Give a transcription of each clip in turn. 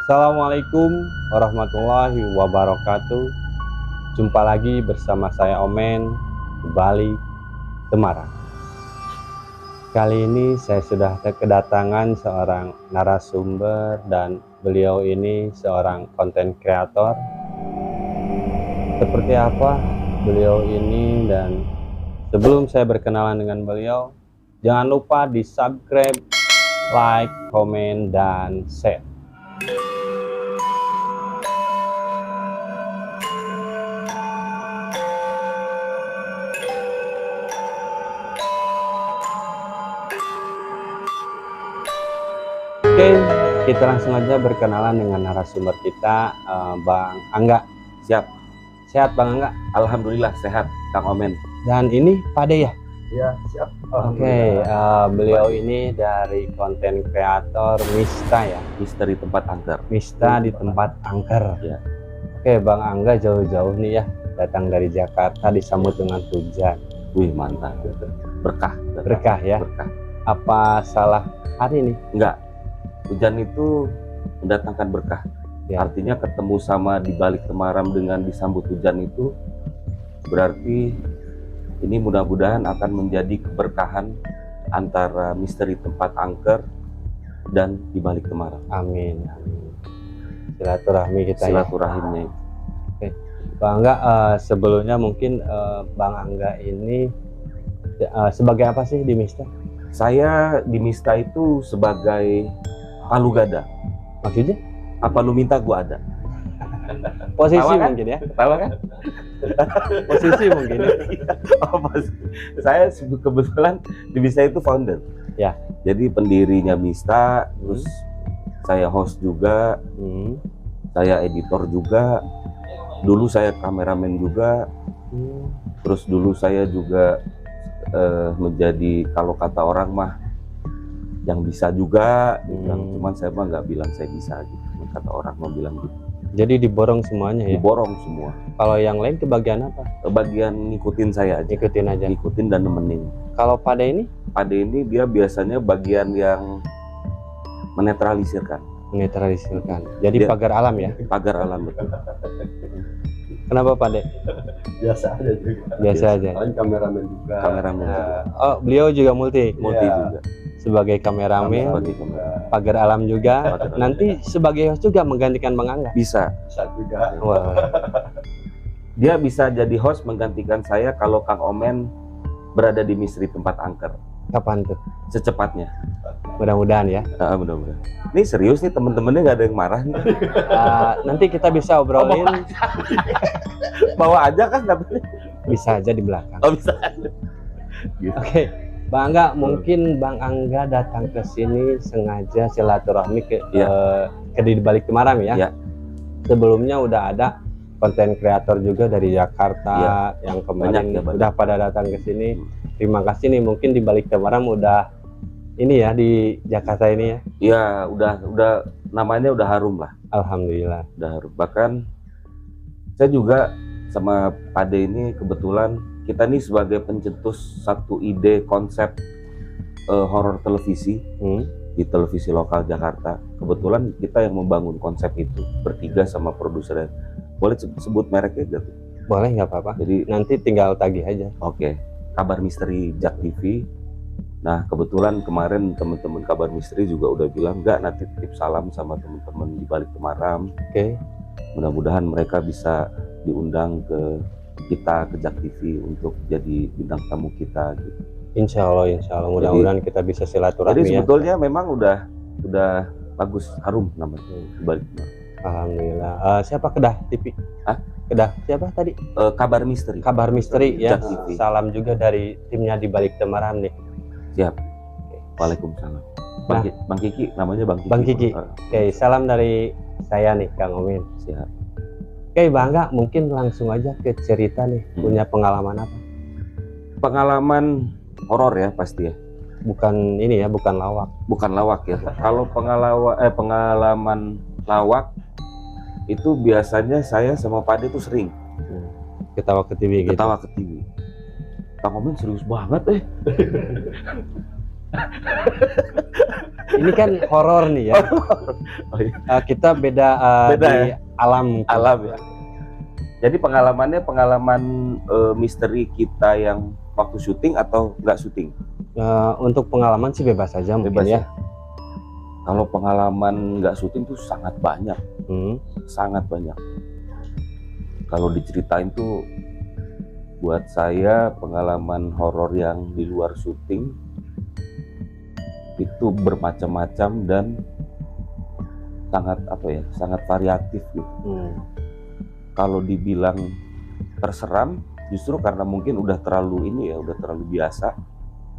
Assalamualaikum warahmatullahi wabarakatuh. Jumpa lagi bersama saya Omen di Bali, Semarang. Kali ini saya sudah kedatangan seorang narasumber dan beliau ini seorang konten kreator. Seperti apa beliau ini, dan sebelum saya berkenalan dengan beliau, jangan lupa di subscribe, like, komen, dan share. Oke, kita langsung aja berkenalan dengan narasumber kita, Bang Angga. Siap. Sehat Bang Angga? Alhamdulillah sehat, Kang Omen. Dan ini Pak De ya? Iya, siap. Oke, beliau ini dari konten kreator Mista ya? Misteri tempat angker. Mista di tempat angker. Ya. Oke, Bang Angga jauh-jauh nih ya, datang dari Jakarta disambut dengan hujan. Wih, mantap. Berkah. Berkah ya? Berkah. Apa salah hari nih? Enggak. Hujan itu mendatangkan berkah. Ya. Artinya ketemu sama di balik temaram dengan disambut hujan itu berarti ini mudah-mudahan akan menjadi keberkahan antara misteri tempat angker dan di balik temaram. Amin. Amin. Silaturahmi kita Silaturahimnya. Oke. Bang Angga, sebelumnya mungkin Bang Angga ini sebagai apa sih di Mista? Saya di Mista itu sebagai palu gada. Maksudnya? Apa lu minta gua ada. Posisi Tawa kan? mungkin ya? Tahu kan? Posisi mungkin ya? Oh, saya kebetulan di Mista itu founder. Ya. Jadi pendirinya Mista, terus saya host juga, saya editor juga. Dulu saya kameramen juga. Terus dulu saya juga menjadi, kalau kata orang mah, yang bisa juga. Cuman saya mah nggak bilang saya bisa gitu. Kata orang mau bilang gitu. Jadi diborong semuanya ya? Diborong semua. Kalau yang lain kebagian apa? Bagian ngikutin saya aja. Ikutin aja. Ngikutin dan nemenin. Kalau pada ini? Pada ini dia biasanya bagian yang menetralisirkan. Menetralisirkan. Jadi Dia- pagar alam ya? Pagar alam, betul. Kenapa Pak De? Biasa aja juga. Biasa aja. Paling kameramen juga. Kameramen juga. Oh, beliau juga multi. Multi Iya. juga. Sebagai kameramen, Sebagai kameramen. pagar alam juga. Pagar alam. Nanti sebagai host juga menggantikan Bang Angga. Bisa. Bisa juga. Wah, Dia bisa jadi host menggantikan saya kalau Kang Omen berada di misteri tempat angker. kapan tuh? Secepatnya. Mudah-mudahan ya. Mudah-mudahan. Ini serius nih, temen-temennya nggak ada yang marah nih. Nanti kita bisa obrolin, Bawa aja kan katanya. bisa aja di belakang. Oh, bisa. Oke, Bang Angga, mungkin Bang Angga datang ke sini sengaja silaturahmi ke di balik Temaram ya. Iya. Sebelumnya udah ada konten kreator juga dari Jakarta yang kemarin Banyak ya, banyak. udah pada datang ke sini. Terima kasih nih, mungkin di balik Temaram udah ini ya di Jakarta ini ya. Iya, udah namanya udah harum lah. Alhamdulillah. Udah harum. Bahkan saya juga sama Pade ini kebetulan kita nih sebagai pencetus satu ide konsep horor televisi di televisi lokal Jakarta. Kebetulan kita yang membangun konsep itu bertiga sama produsernya. Boleh sebut mereknya gitu? Boleh nggak apa-apa. Jadi Nanti tinggal tagih aja. oke, Kabar Misteri Jak TV. Nah, kebetulan kemarin teman-teman Kabar Misteri juga udah bilang nggak, nanti titip salam sama teman-teman di balik Temaram. Oke. Mudah-mudahan mereka bisa diundang ke kita, ke Jak TV untuk jadi bintang tamu kita gitu. Insya Allah. Mudah-mudahan kita bisa silaturahmi Jadi ya. sebetulnya memang udah bagus, harum namanya di balik Temaram. Alhamdulillah. Siapa Kedah TV? Hah? Kedah siapa tadi? Kabar Misteri. Kabar Misteri ya. Jak TV. Salam juga dari timnya di balik Temaram nih. Siap. Waalaikumsalam. Bang Kiki, namanya Bang Kiki. Bang Kiki. Oke, salam dari saya nih Kang Omin. Siap. Oke, Bang Angga, mungkin langsung aja ke cerita nih. Punya pengalaman apa? Pengalaman horor ya pasti ya. Bukan ini ya, bukan lawak. Bukan lawak ya. Kalau pengalaman lawak itu biasanya saya sama Pade tuh sering Ketawa ke TV gitu. ketawa ke TV. Kang Omen serius banget Ini kan horor nih ya. Oh, iya. Kita beda, Beda di ya? alam mungkin. Alam ya. Jadi pengalamannya pengalaman misteri kita yang waktu syuting atau nggak syuting? Untuk pengalaman sih bebas aja mungkin Bebas ya. Kalau pengalaman nggak syuting tuh sangat banyak, sangat banyak. Kalau diceritain tuh buat saya pengalaman horor yang di luar syuting itu bermacam-macam dan sangat apa ya, sangat variatif gitu. Kalau dibilang terseram justru karena mungkin udah terlalu ini ya, udah terlalu biasa,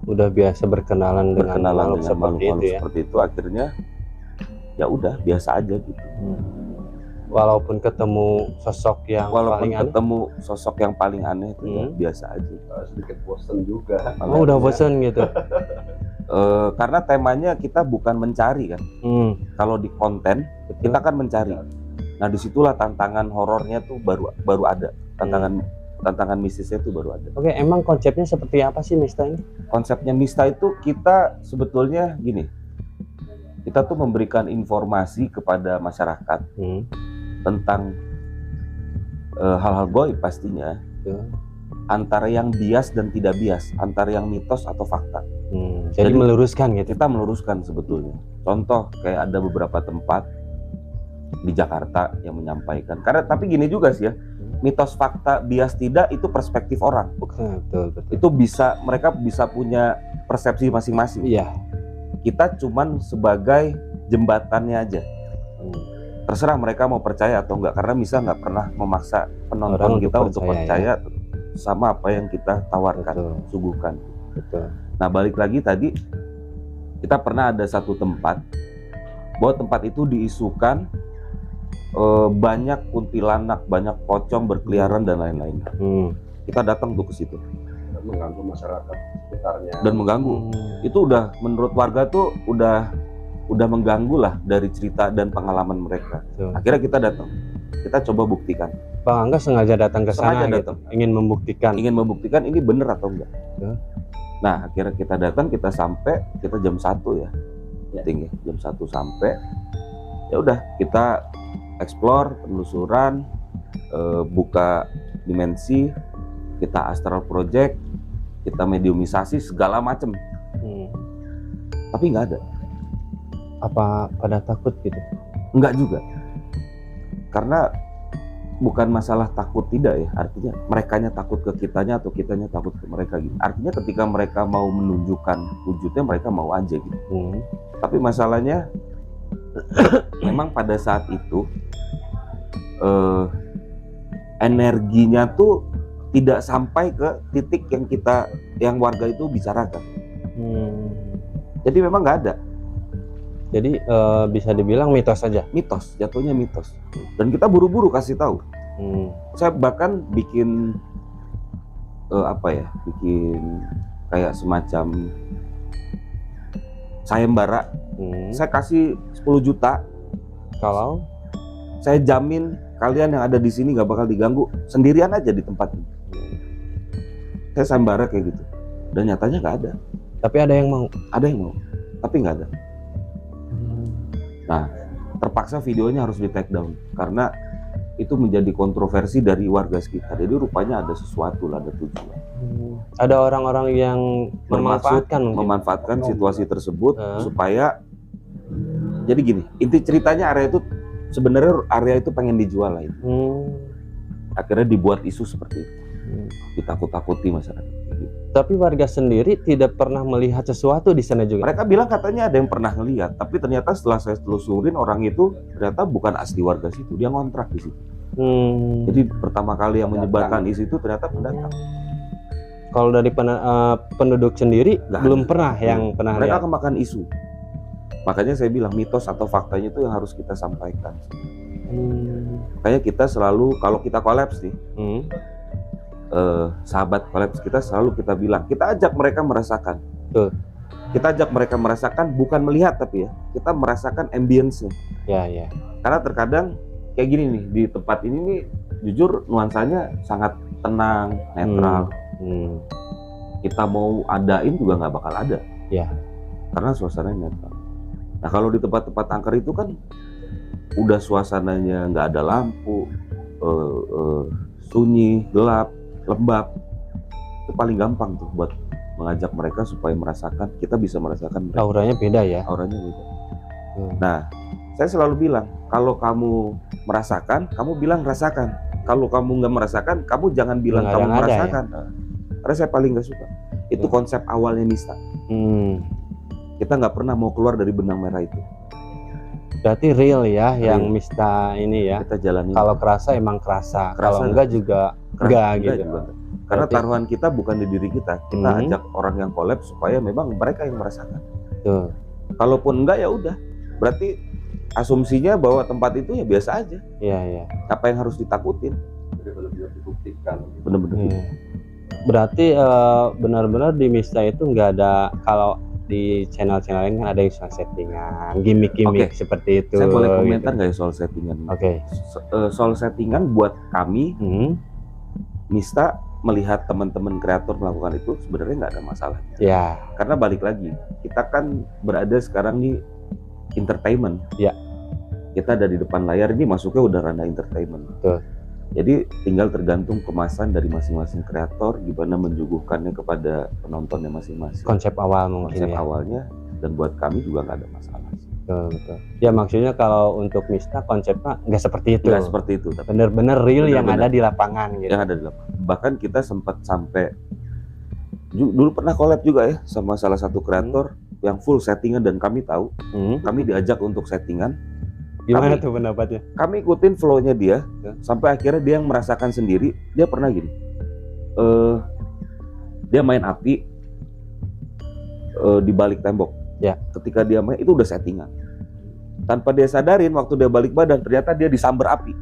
Udah biasa berkenalan dengan makhluk seperti makhluk itu ya. seperti itu, akhirnya ya udah biasa aja gitu. Walaupun ketemu sosok yang Walaupun paling aneh. ketemu sosok yang paling aneh itu ya biasa aja. Sedikit bosen juga. Oh, udah bosen gitu. Karena temanya kita bukan mencari kan. Kalau di konten Betul. kita kan mencari. Nah disitulah tantangan horornya tuh baru ada. Tantangan mistisnya tuh baru ada. Oke, emang konsepnya seperti apa sih Mista ini? Konsepnya Mista itu kita sebetulnya gini. Kita tuh memberikan informasi kepada masyarakat tentang hal-hal gaib pastinya. Antara yang bias dan tidak bias, antara yang mitos atau fakta. Jadi meluruskan gitu. Kita meluruskan sebetulnya. Contoh kayak ada beberapa tempat di Jakarta yang menyampaikan. Karena tapi gini juga sih ya, mitos fakta bias tidak itu perspektif orang. Betul. Itu mereka bisa punya persepsi masing-masing. Iya. Kita cuman sebagai jembatannya aja. Terserah mereka mau percaya atau enggak, karena Misa nggak pernah memaksa penonton Orang kita untuk untuk percaya, percaya sama apa yang kita tawarkan, suguhkan. Betul. Nah balik lagi tadi, kita pernah ada satu tempat bahwa tempat itu diisukan banyak kuntilanak, banyak pocong berkeliaran dan lain-lain. Kita datang tuh ke situ. Mengganggu masyarakat sekitarnya. Dan mengganggu. Itu udah menurut warga tuh udah mengganggu lah dari cerita dan pengalaman mereka. Akhirnya kita datang. Kita coba buktikan. Bang Angga sengaja datang ke sana gitu, datang. ingin membuktikan ini bener atau enggak. Ya. Nah akhirnya kita datang, kita sampai, kita jam 1 ya, meeting ya, jam 1 sampai. Ya udah kita explore, penelusuran, buka dimensi, kita astral project, kita mediumisasi segala macem. Tapi nggak ada. Apa pada takut gitu? Enggak juga. Karena bukan masalah takut tidak ya, artinya merekanya takut ke kitanya atau kitanya takut ke mereka gitu. Artinya ketika mereka mau menunjukkan wujudnya, mereka mau aja gitu. Tapi masalahnya memang pada saat itu energinya tuh tidak sampai ke titik yang warga itu bicarakan. Jadi memang nggak ada. Jadi bisa dibilang mitos saja. Mitos, jatuhnya mitos. Dan kita buru-buru kasih tahu. Saya bahkan bikin bikin kayak semacam sayembara. Saya kasih 10 juta. Kalau saya jamin kalian yang ada di sini nggak bakal diganggu, sendirian aja di tempat ini. Saya sayembara kayak gitu. Dan nyatanya nggak ada. Tapi ada yang mau. Ada yang mau, tapi nggak ada. Nah, terpaksa videonya harus di take down karena itu menjadi kontroversi dari warga sekitar. Jadi rupanya ada sesuatu lah, ada tujuan. Ada orang-orang yang memanfaatkan situasi tersebut supaya, jadi gini, inti ceritanya area itu sebenarnya pengen dijual lah itu. Akhirnya dibuat isu seperti itu, ditakut-takuti masyarakat. Tapi warga sendiri tidak pernah melihat sesuatu di sana juga. Mereka bilang katanya ada yang pernah ngelihat, tapi ternyata setelah saya telusurin, orang itu ternyata bukan asli warga situ, dia ngontrak di situ. Jadi pertama kali yang menyebarkan isu itu ternyata pendatang. Kalau dari penduduk sendiri belum pernah yang pernah mereka lihat. kemakan isu. Makanya saya bilang mitos atau faktanya itu yang harus kita sampaikan. Kayak kita selalu kalau kita kolaps nih, sahabat kolaps kita selalu kita bilang, kita ajak mereka merasakan. Kita ajak mereka merasakan, bukan melihat tapi ya, kita merasakan ambience-nya. Ya. Karena terkadang kayak gini nih, di tempat ini nih jujur nuansanya sangat tenang, netral. Kita mau adain juga nggak bakal ada. Ya. Karena suasananya netral. Nah kalau di tempat-tempat angker itu kan udah suasananya nggak ada lampu, sunyi, gelap, lembab. Itu paling gampang tuh buat mengajak mereka supaya merasakan, kita bisa merasakan mereka. Auranya beda ya. Auranya beda. Nah, saya selalu bilang, kalau kamu merasakan, kamu bilang rasakan. Kalau kamu nggak merasakan, kamu jangan bilang kamu merasakan. Ya? Karena saya paling nggak suka. Itu konsep awalnya Mista. Kita nggak pernah mau keluar dari benang merah itu. Berarti real ya, yang Mista ini ya. Kita jalani. Kalau kerasa emang kerasa. Kalau enggak juga enggak gitu. Juga. Karena taruhan kita bukan di diri kita. Kita ajak orang yang collab supaya memang mereka yang merasakan. Tuh. Kalaupun enggak ya udah. Berarti asumsinya bahwa tempat itu ya biasa aja. Iya. Apa yang harus ditakutin? Jadi benar-benar dibuktikan. Benar-benar. Berarti benar-benar di Mista itu nggak ada, kalau di channel-channel lain kan ada yang soal settingan, gimmick-gimmick seperti itu. Saya boleh komentar nggak ya soal settingan? Oke. Soal settingan buat kami, Mista melihat teman-teman kreator melakukan itu sebenarnya nggak ada masalah. Ya. Karena balik lagi, kita kan berada sekarang di entertainment. Ya. Kita ada di depan layar, ini masuknya udah ranah entertainment. Betul. Jadi tinggal tergantung kemasan dari masing-masing kreator, gimana menyuguhkannya kepada penontonnya masing-masing. Konsep awal mungkin. Konsep awalnya, dan buat kami juga nggak ada masalah. Betul. Ya maksudnya kalau untuk Mista konsepnya nggak seperti itu. Nggak seperti itu. Bener-bener real yang ada di lapangan gitu. Yang ada di lapangan. Bahkan kita sempat sampai dulu pernah collab juga ya sama salah satu kreator yang full settingan, dan kami tahu kami diajak untuk settingan. Gimana tuh pendapatnya? Kami ikutin flow-nya dia sampai akhirnya dia yang merasakan sendiri. Dia pernah gini, dia main api di balik tembok. Ya. Ketika dia main itu udah settingan. Tanpa dia sadarin, waktu dia balik badan ternyata dia disambar api.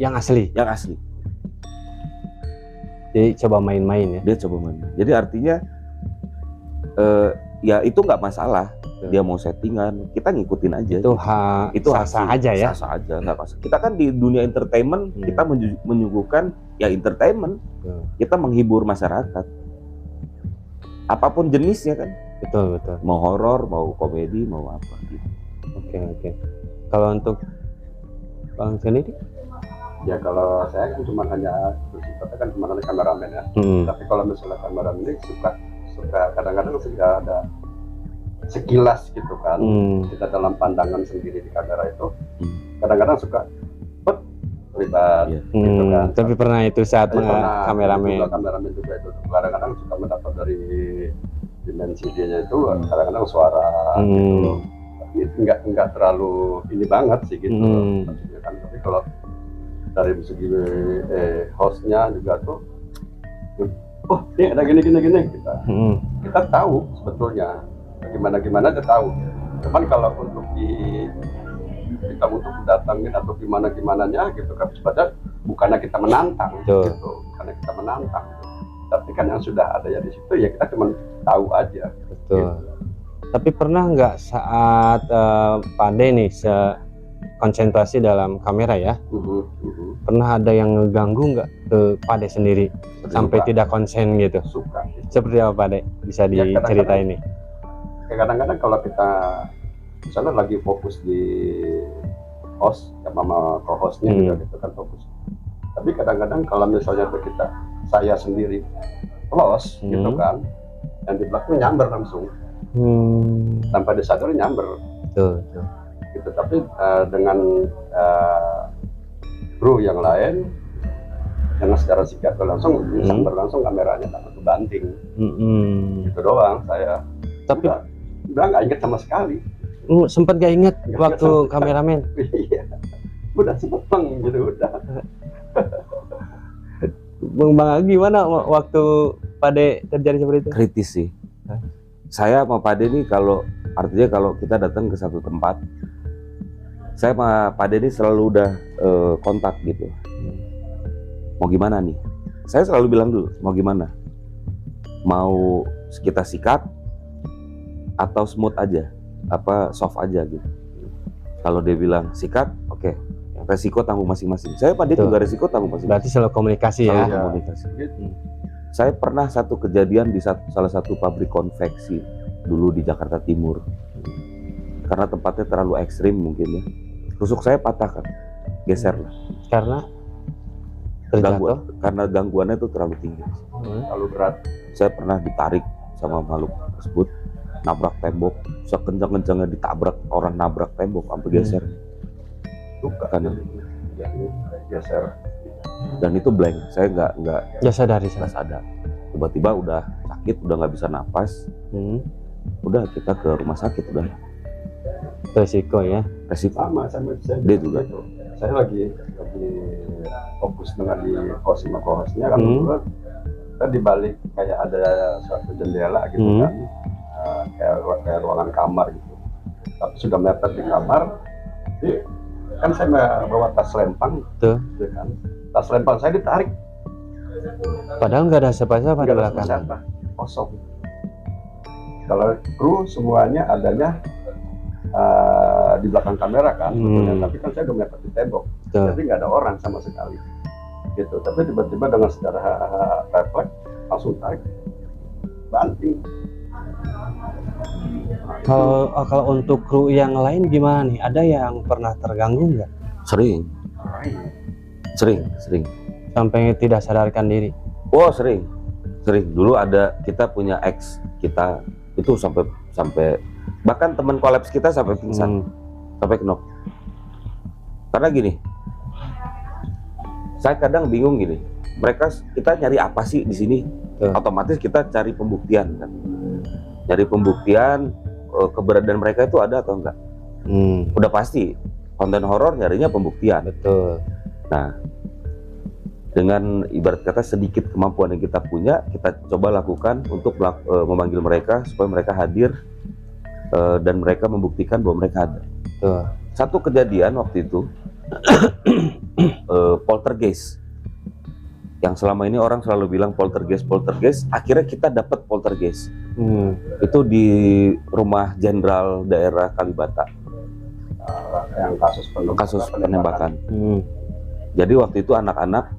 Yang asli. Yang asli. Jadi coba main-main ya. Dia coba main. Jadi artinya ya itu nggak masalah. Dia mau settingan, kita ngikutin aja. Itu sah-sah aja ya. Sah-sah aja, nggak masalah. Kita kan di dunia entertainment, kita menyuguhkan ya entertainment. Kita menghibur masyarakat. Apapun jenisnya kan. Betul. Mau horor, mau komedi, mau apa gitu. Oke. Kalau untuk Bang sendiri? Ya kalau saya kan cuma hanya bersifatnya kan cuma hanya kameramen ya. Tapi kalau misalnya kameramen ini suka kadang-kadang sudah ada sekilas gitu kan. Kita dalam pandangan sendiri di kamera itu kadang-kadang suka terlibat gitu kan. Tapi pernah itu saat kameramen juga itu kadang-kadang suka mendapat dari dimensi dia itu kadang-kadang suara gitu. Tapi enggak terlalu ini banget sih gitu maksudnya kan. Tapi kalau dari segi hostnya juga tuh, oh ini ada gini kita tahu sebetulnya gimana dia tahu. Cuman kalau untuk kita untuk datangin atau gimana-gimananya gitu kan, sebenarnya bukannya kita menantang gitu, karena kita menantang. Tapi kan yang sudah ada ya di situ ya kita cuma tahu aja. Betul. Gitu. Tapi pernah nggak saat Pade nih konsentrasi dalam kamera ya, pernah ada yang ngeganggu nggak ke Pade sendiri sampai tidak konsen gitu? Suka. Seperti apa Pade? Bisa diceritain nih? Kadang-kadang kalau kita misalnya lagi fokus di host sama co-hostnya juga gitu kan fokus. Tapi kadang-kadang kalau misalnya saya sendiri close gitu kan, yang di belakang nyamber langsung tanpa disadari nyamber. Betul. Gitu. Tapi dengan kru yang lain dengan secara sikap langsung disamber langsung kameranya tanpa kebanting. Gitu doang saya. Tapi udah nggak inget sama sekali. Sempet gak inget waktu kameramen? Iya, udah sempet gitu udah. Bang gimana waktu Pade terjadi seperti itu? Kritis sih. Saya sama Pade nih artinya kalau kita datang ke satu tempat, saya sama Pade ini selalu udah kontak gitu. Mau gimana nih? Saya selalu bilang dulu, mau gimana? Mau kita sikat atau smooth aja? Apa soft aja gitu. Kalau dia bilang sikat, oke. Resiko tanggung masing-masing. Saya Pade juga resiko tanggung masing-masing. Berarti selalu komunikasi ya. Komunikasi. Saya pernah satu kejadian di salah satu pabrik konveksi dulu di Jakarta Timur. karena tempatnya terlalu ekstrim mungkin ya. Tusuk saya patah kan, geser lah. Karena terjatuh? Karena gangguannya itu terlalu tinggi. Terlalu berat. Saya pernah ditarik sama makhluk tersebut, nabrak tembok, sekencang-kencangnya ditabrak, orang nabrak tembok sampai geser. Luka Kan geser. Dan itu blank, saya nggak sadar. Tiba-tiba udah sakit, udah nggak bisa napas. Udah kita ke rumah sakit udah. Resiko ya. Resiko. Sama saya Dia juga. Saya lagi fokus dengan di kos sama kosnya kan. Kita di balik kayak ada suatu jendela gitu kan, kayak ruangan kamar gitu. Tapi sudah mepet di kamar, jadi kan saya bawa tas lempang, tuh kan. Tas lempang saya ditarik. Padahal nggak ada siapa-siapa di belakang. Kosong. Kalau kru semuanya adanya di belakang kamera kan, tapi kan saya udah mepet di tembok, jadi nggak ada orang sama sekali. Gitu. Tapi tiba-tiba dengan secara refleks langsung tarik, banting. Kalau untuk kru yang lain gimana nih? Ada yang pernah terganggu nggak? Sering. Sampai tidak sadarkan diri. Oh sering. Dulu ada, kita punya ex kita itu sampai bahkan teman kolaps kita sampai pingsan, sampai knock. Karena gini, saya kadang bingung gini, kita nyari apa sih di sini? Otomatis kita cari pembuktian kan, nyari pembuktian keberadaan mereka itu ada atau enggak. Udah pasti konten horor nyarinya pembuktian. Betul. Nah, dengan ibarat kata sedikit kemampuan yang kita punya, kita coba lakukan untuk memanggil mereka supaya mereka hadir dan mereka membuktikan bahwa mereka ada. Satu kejadian waktu itu poltergeist, yang selama ini orang selalu bilang poltergeist, akhirnya kita dapat poltergeist. Itu di rumah jenderal daerah Kalibata, yang kasus penembakan. Jadi waktu itu anak-anak,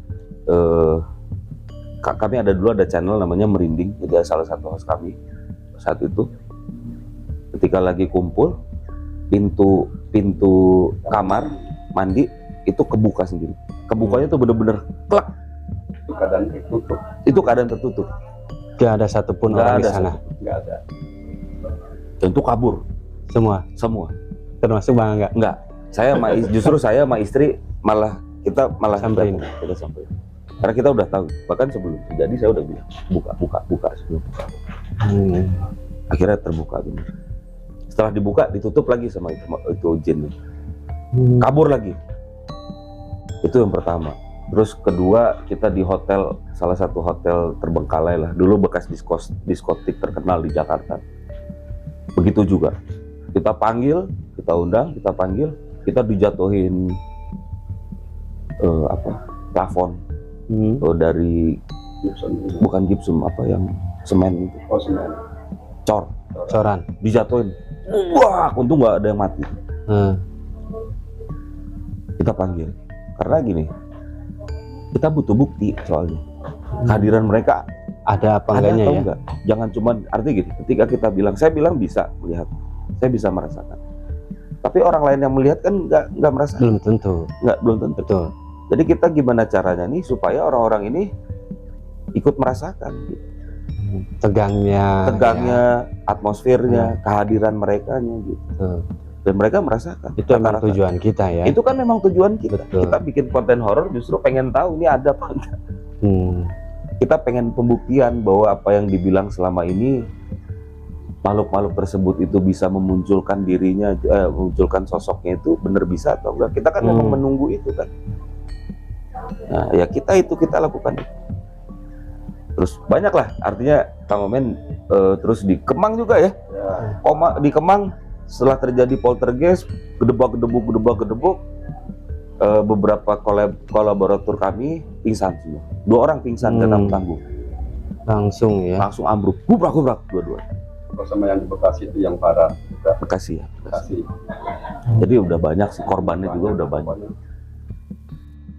kami dulu ada channel namanya Merinding, jadi salah satu host kami saat itu. Ketika lagi kumpul, pintu kamar mandi itu kebuka sendiri. Kebukanya itu bener-bener klak. Itu keadaan tertutup. Gak ada satupun orang di sana. Gak ada. Dan itu kabur. Semua. Termasuk Bang enggak? Justru saya sama istri kita malah samperin. Kita samperin. Karena kita udah tahu. Bahkan sebelum terjadi saya udah bilang buka sebelum buka. Akhirnya terbuka bener. Setelah dibuka ditutup lagi sama itu jin. Kabur lagi. Itu yang pertama. Terus kedua, kita di hotel, salah satu hotel terbengkalai lah, dulu bekas diskotik terkenal di Jakarta. Begitu juga, kita undang, kita dijatuhin plafon dari bukan gipsum, semen itu. Oh, semen. Coran. Dijatuhin. Wah, untung nggak ada yang mati. Kita panggil, karena gini, kita butuh bukti soalnya kehadiran mereka ada apa enggaknya ya? Enggak. Jangan cuma artinya gini, ketika kita saya bilang bisa melihat, saya bisa merasakan, tapi orang lain yang melihat kan nggak merasakan. Belum tentu. Betul. Jadi kita gimana caranya nih supaya orang-orang ini ikut merasakan gitu. Tegangnya, atmosfernya, kehadiran mereka gitu. Dan mereka merasakan. Itu memang tujuan kita ya. Itu kan memang tujuan kita. Betul. Kita bikin konten horor justru pengen tahu ini ada apa enggak. Kita pengen pembuktian bahwa apa yang dibilang selama ini makhluk-makhluk tersebut itu bisa memunculkan dirinya, memunculkan sosoknya itu benar bisa atau enggak. Kita kan memang menunggu itu kan. Nah, ya kita lakukan. Terus banyak lah, artinya Kang Omen terus di Kemang juga ya. Di Kemang setelah terjadi poltergeist, gedebak-gedebuk, beberapa kolaborator kami pingsan semua. 2 orang pingsan gak tanggung. Langsung ya. Langsung ambruk, gubrak dua-dua. Sama yang di Bekasi itu yang parah. Bekasi. Jadi udah banyak sih, korbannya juga udah banyak.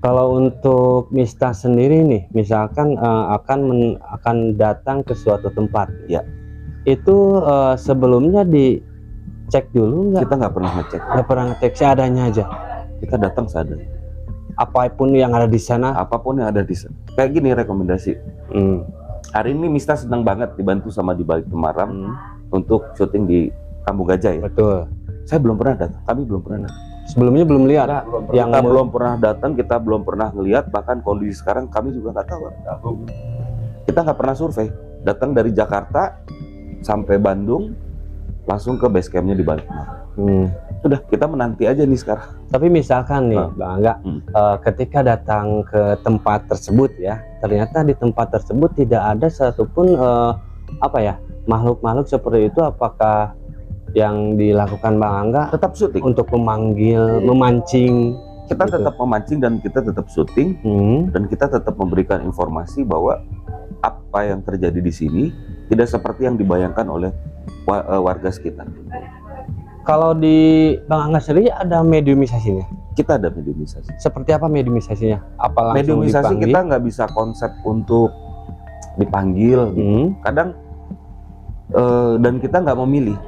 Kalau untuk Mista sendiri nih, misalkan akan datang ke suatu tempat, ya, itu sebelumnya ngecek dulu nggak? Kita nggak pernah ngecek. Nggak pernah ngecek, seadanya aja. Kita datang seadanya. Apapun yang ada di sana. Apapun yang ada di sana. Kayak gini rekomendasi. Hari ini Mista senang banget dibantu sama di Balik Temaram untuk syuting di Kampung Gajah ya. Betul. Saya belum pernah datang. Kami belum pernah datang. Sebelumnya belum lihat. Kita belum pernah datang. Kita belum pernah ngelihat. Bahkan kondisi sekarang kami juga nggak tahu. Kita nggak pernah survei. Datang dari Jakarta sampai Bandung, langsung ke base campnya di Balik Temaram. Udah, kita menanti aja nih sekarang. Tapi misalkan nih, Bang Angga, ketika datang ke tempat tersebut ya, ternyata di tempat tersebut tidak ada satupun makhluk-makhluk seperti itu. Apakah yang dilakukan Bang Angga Tetap syuting. untuk memanggil, memancing? Kita gitu? tetap memancing dan kita tetap syuting dan kita tetap memberikan informasi bahwa apa yang terjadi di sini tidak seperti yang dibayangkan oleh warga sekitar. Kalau di Bang Angga sendiri ada mediumisasinya? Kita ada mediumisasi. Seperti apa mediumisasinya? Apa langsung Mediumisasi dipanggil? kita nggak bisa konsep untuk dipanggil gitu. Kadang dan kita nggak memilih.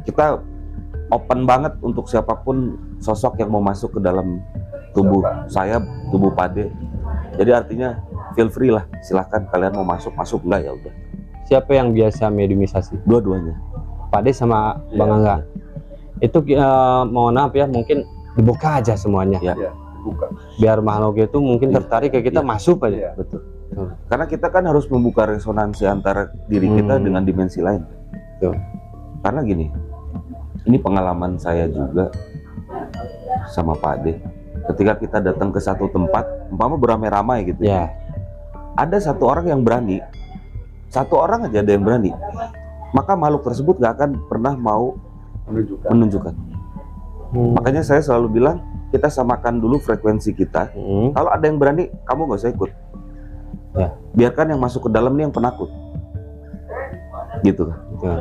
Kita open banget untuk siapapun sosok yang mau masuk ke dalam tubuh saya, tubuh Pade. Jadi artinya feel free lah, silahkan kalian mau masuk enggak ya udah. Siapa yang biasa mediumisasi? Dua-duanya. Pade sama Bang Angga. Itu mohon maaf ya, mungkin dibuka aja semuanya. Ya. Bukan. Biar makhluk itu mungkin tertarik ke kita, masuk aja. Betul. Karena kita kan harus membuka resonansi antara diri kita dengan dimensi lain. Betul. Karena gini, ini pengalaman saya juga sama Pak Ade. Ketika kita datang ke satu tempat, umpama beramai-ramai gitu. Ya. Ada satu orang yang berani, satu orang aja ada yang berani, maka makhluk tersebut gak akan pernah mau menunjukkan. Makanya saya selalu bilang, kita samakan dulu frekuensi kita. Kalau ada yang berani, kamu gak usah ikut. Ya. Biarkan yang masuk ke dalam ini yang penakut. Gitu kan. Ya.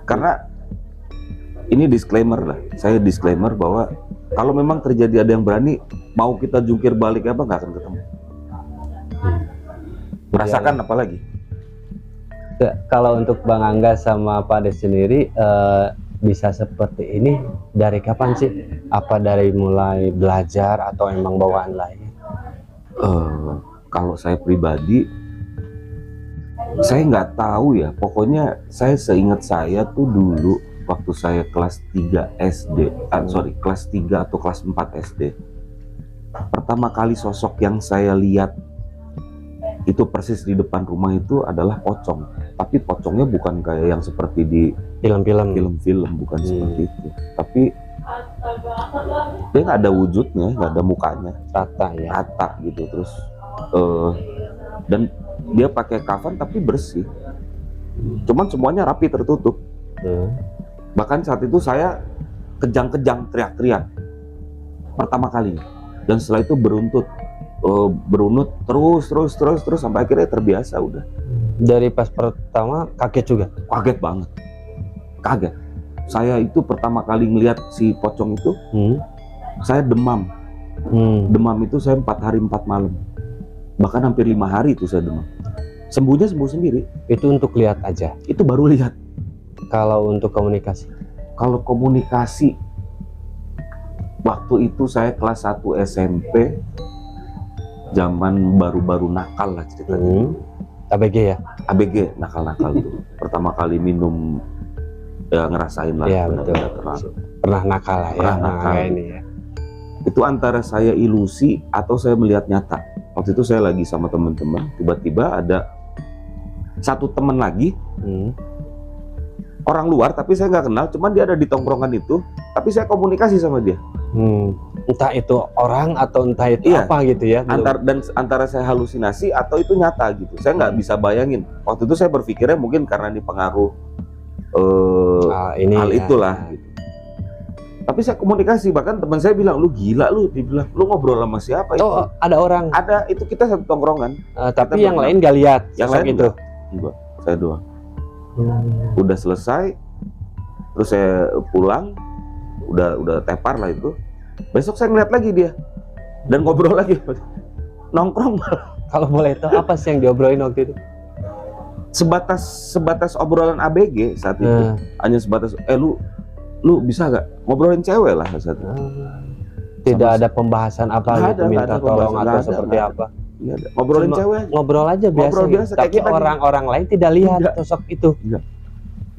Karena ini disclaimer lah. Saya disclaimer bahwa kalau memang terjadi ada yang berani, mau kita jungkir balik apa nggak akan ketemu. Merasakan apa lagi? Kalau untuk Bang Angga sama Pak Ade sendiri bisa seperti ini dari kapan sih? Apa dari mulai belajar atau emang bawaan lain? Kalau saya pribadi, saya nggak tahu ya. Pokoknya saya seingat saya tuh dulu waktu saya kelas 3 SD, kelas 3 atau kelas 4 SD. Pertama kali sosok yang saya lihat itu persis di depan rumah itu adalah pocong. Tapi pocongnya bukan kayak yang seperti di film-film, bukan seperti itu. Tapi dia nggak ada wujudnya, nggak ada mukanya, rata gitu. Terus dan dia pakai kafan tapi bersih. Cuman semuanya rapi tertutup. Bahkan saat itu saya kejang-kejang teriak-teriak pertama kali. Dan setelah itu berunut terus sampai akhirnya terbiasa udah. Dari pas pertama kaget juga? Kaget banget. Kaget. Saya itu pertama kali ngelihat si pocong itu, saya demam. Demam itu saya 4 hari 4 malam. Bahkan hampir 5 hari itu saya demam. Sembuhnya sembuh sendiri. Itu untuk lihat aja? Itu baru lihat. Kalau untuk komunikasi? Kalau komunikasi, waktu itu saya kelas 1 SMP, zaman baru-baru nakal lah ceritanya. ABG ya? ABG, nakal-nakal tuh. Pertama kali minum, ya ngerasain lah. Ya betul. Pernah nakal lah ya? Nakal. Ini ya. Itu antara saya ilusi atau saya melihat nyata. Waktu itu saya lagi sama teman-teman, tiba-tiba ada satu teman lagi, orang luar tapi saya nggak kenal, cuman dia ada di tongkrongan itu, tapi saya komunikasi sama dia. Entah itu orang atau entah itu apa gitu ya. Antara saya halusinasi atau itu nyata gitu. Saya nggak bisa bayangin. Waktu itu saya berpikirnya mungkin karena dipengaruh hal itulah. Gitu. Tapi saya komunikasi, bahkan teman saya bilang, lu gila lu, dibilang, lu ngobrol sama siapa itu? Oh, ada orang? Ada, itu kita satu tongkrongan. Tapi yang lain nggak lihat yang lain itu? Enggak, saya doang. Udah selesai, terus saya pulang, udah tepar lah itu. Besok saya ngeliat lagi dia, dan ngobrol lagi, nongkrong. Kalau boleh tahu apa sih yang diobrolin waktu itu? Sebatas obrolan ABG saat itu, hanya sebatas, lu lu bisa gak ngobrolin cewek lah satu. Tidak ada pembahasan apa gitu, minta tolong atau seperti apa. Iya, ngobrolin cewek. Ngobrol aja biasa. Ngobrol biasa, tapi orang-orang lain tidak lihat sosok itu. Enggak.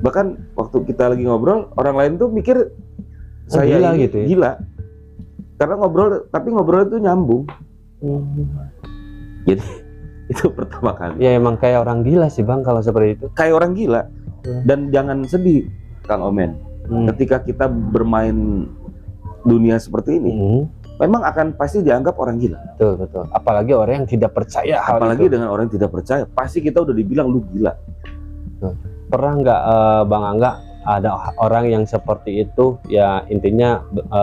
Bahkan waktu kita lagi ngobrol, orang lain tuh mikir saya gila ini gitu ya? Gila. Karena ngobrol itu nyambung. Jadi itu pertama kali. Ya emang kayak orang gila sih Bang kalau seperti itu. Kayak orang gila. Dan jangan sedih Kang Omen. Ketika kita bermain dunia seperti ini, memang akan pasti dianggap orang gila. Betul. Apalagi orang yang tidak percaya hal Apalagi itu. dengan orang yang tidak percaya, pasti kita udah dibilang lu gila. Pernah nggak Bang Angga ada orang yang seperti itu, ya intinya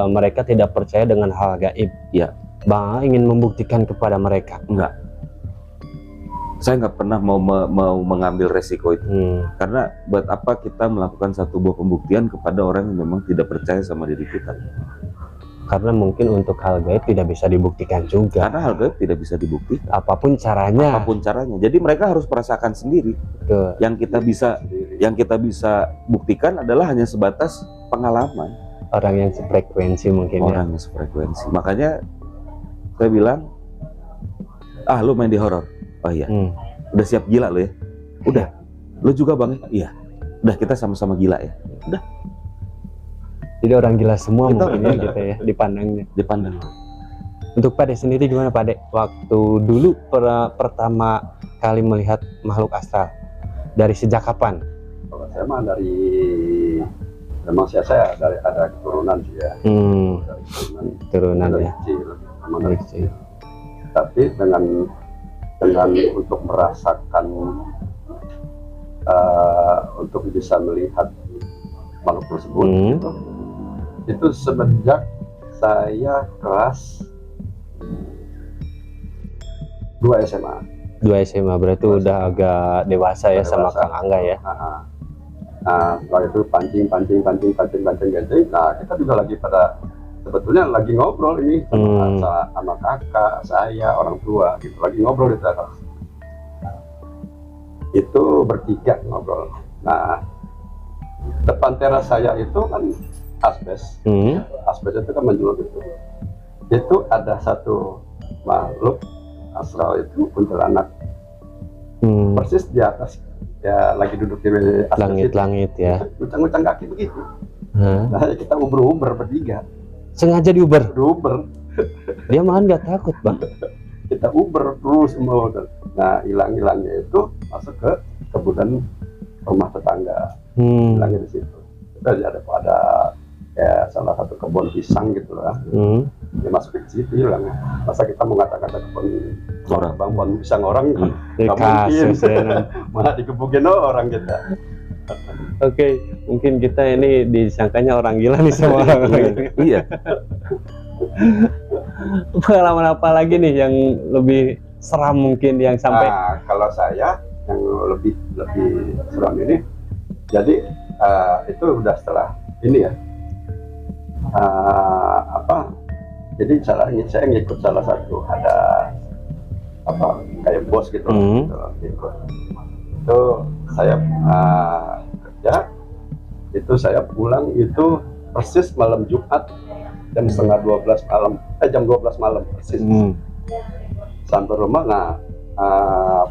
mereka tidak percaya dengan hal gaib. Ya. Bang Angga ingin membuktikan kepada mereka. Enggak. Saya nggak pernah mau mengambil resiko itu. Karena buat apa kita melakukan satu buah pembuktian kepada orang yang memang tidak percaya sama diri kita. Karena mungkin untuk hal gaib tidak bisa dibuktikan juga. Karena hal gaib tidak bisa dibuktikan. Apapun caranya. Jadi mereka harus merasakan sendiri. Betul. Yang kita bisa buktikan adalah hanya sebatas pengalaman. Orang yang sefrekuensi mungkin. Orang yang sefrekuensi. Makanya saya bilang, lu main di horor. Oh iya, udah siap gila lo ya? Udah, lo juga Bang? Iya. Udah, kita sama-sama gila ya? Udah. Jadi orang gila semua kita mungkin ya gitu ya, dipandangnya. Dipandang. Untuk Pak Dek sendiri gimana Pak Dek? Waktu dulu pertama kali melihat makhluk astral, dari sejak kapan? Kalau saya mah memang saya dari ada keturunan sih ya. Dari keturunan ya. Dari kecil. Tapi dengan untuk merasakan untuk bisa melihat makhluk tersebut itu semenjak saya kelas 2 SMA. 2 SMA berarti udah agak dewasa ya sama Kang Angga ya. Nah, setelah itu pancing. Nah, kita juga lagi sebetulnya lagi ngobrol ini sama kakak saya, orang tua gitu, lagi ngobrol di teras. Itu bertiga ngobrol. Nah, depan teras saya itu kan asbes. Asbes itu kan menjual gitu. Itu ada satu makhluk astral, itu kuntilanak. Persis di atas, ya lagi duduk di atas langit-langit ya. Ngucang-ngucang kaki begitu. Nah, kita uber bertiga. Sengaja diuber. Dia malah nggak takut Bang. Kita uber terus semua. Nah, hilangnya itu masuk ke kebunan rumah tetangga. Hilangnya di situ. Ada ya salah satu kebun pisang gitu lah. Dia masuk ke situ hilangnya. Masa kita mau kata-kata kebun orang, bang, pohon pisang orang nggak mungkin. Malah dikebukin orang kita. Oke, mungkin kita ini disangkanya orang gila nih sama orang gitu. Iya. Pengalaman apa lagi nih yang lebih seram mungkin yang sampai? Kalau saya yang lebih seram ini, jadi itu udah setelah ini ya. Jadi saya ngikut salah satu ada kayak bos gitu. Ikut. Itu saya kerja, itu saya pulang itu persis malam Jumat jam setengah 12 malam, jam 12 malam persis. Sampai rumah, nah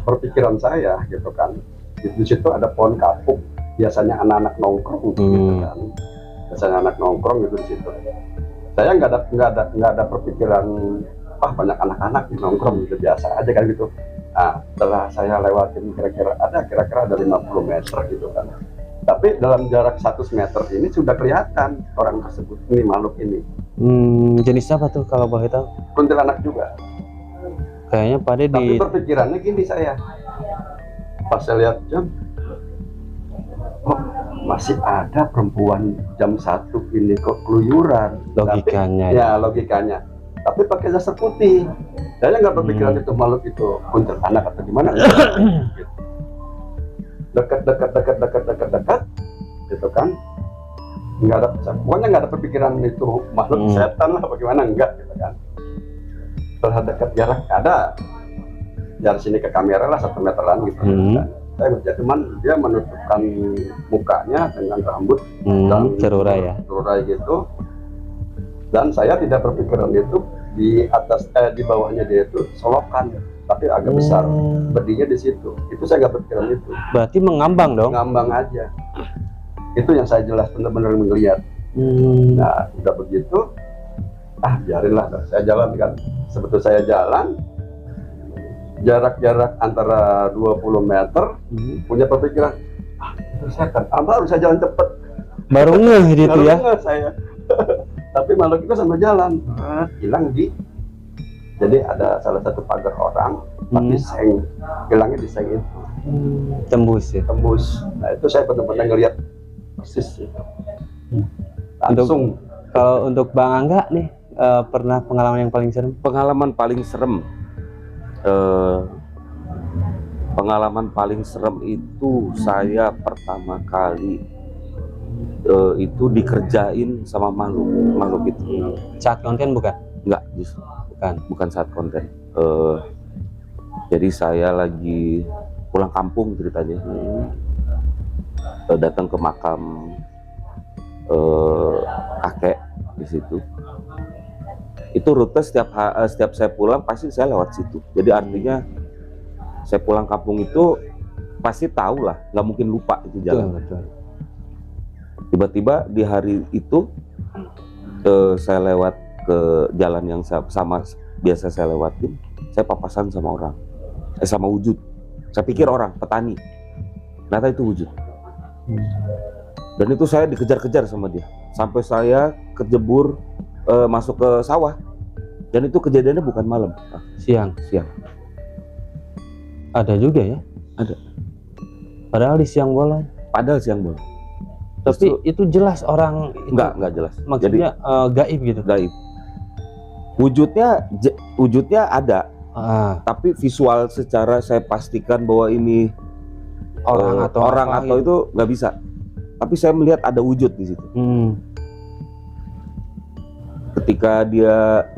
perpikiran saya gitu kan, di situ ada pohon kapuk, biasanya anak-anak nongkrong gitu kan, biasanya anak nongkrong gitu di situ. Saya nggak ada perpikiran banyak anak-anak nongkrong gitu, biasa aja kan gitu. Nah, setelah saya lewatin kira-kira ada 50 meter gitu kan. Tapi dalam jarak 100 meter ini sudah kelihatan orang tersebut, ini makhluk ini. Jenis apa tuh kalau boleh tahu? Kuntilanak juga. Kayaknya pada Tapi berpikirannya gini saya. Pas saya lihat jam, masih ada perempuan jam 1 ini kok keluyuran. Logikanya. Tapi, ya logikanya. Tapi pakai dasar putih. Saya nggak berpikiran itu makhluk itu kuntilanak atau gimana. Dekat, gitu kan. Pokoknya nggak ada perpikiran itu makhluk setan lah, bagaimana enggak gitu kan. Setelah dekat jarak ada dari sini ke kamera lah 1 meteran gitu. Kan. saya ngeliat, cuman dia menutupkan mukanya dengan rambut dan terurai ya, terurai gitu. Dan saya tidak berpikiran itu di atas di bawahnya dia itu solokan, tapi agak besar, bedinya di situ. Itu saya nggak berpikiran itu. Berarti mengambang dong? Ngambang aja. Itu yang saya jelas benar-benar melihat. Nah, udah begitu, biarinlah, saya jalan kan. Sebetulnya saya jalan, jarak-jarak antara 20 meter, punya perpikiran, harus saya jalan cepet. Baru ngeh gitu ya? Baru ngeh saya. Tapi malah kita sama jalan, hilang jadi ada salah satu pagar orang, tapi seng, hilangnya di seng itu. Tembus ya? Tembus. Nah itu saya benar-benar ngelihat persis itu. Langsung. Kalau untuk Bang Angga nih, pernah pengalaman yang paling serem? Pengalaman paling serem, pengalaman paling serem itu saya pertama kali itu dikerjain sama makhluk itu. Saat konten bukan? Enggak, justru bukan saat konten. Jadi saya lagi pulang kampung ceritanya, datang ke makam kakek di situ. Itu rute setiap saya pulang pasti saya lewat situ. Jadi artinya saya pulang kampung itu pasti tahu lah, nggak mungkin lupa itu jalan. Betul. Tiba-tiba di hari itu saya lewat ke jalan yang sama biasa saya lewatin, saya papasan sama orang, sama wujud. Saya pikir orang, petani, ternyata itu wujud. Dan itu saya dikejar-kejar sama dia, sampai saya kejebur masuk ke sawah. Dan itu kejadiannya bukan malam, siang. Ada juga ya? Ada. Padahal di siang bolong. Tapi itu jelas orang itu, enggak jelas. Maksudnya jadi, gaib gitu. Gaib. Wujudnya ada. Tapi visual secara saya pastikan bahwa ini orang atau itu nggak bisa. Tapi saya melihat ada wujud di situ. Ketika dia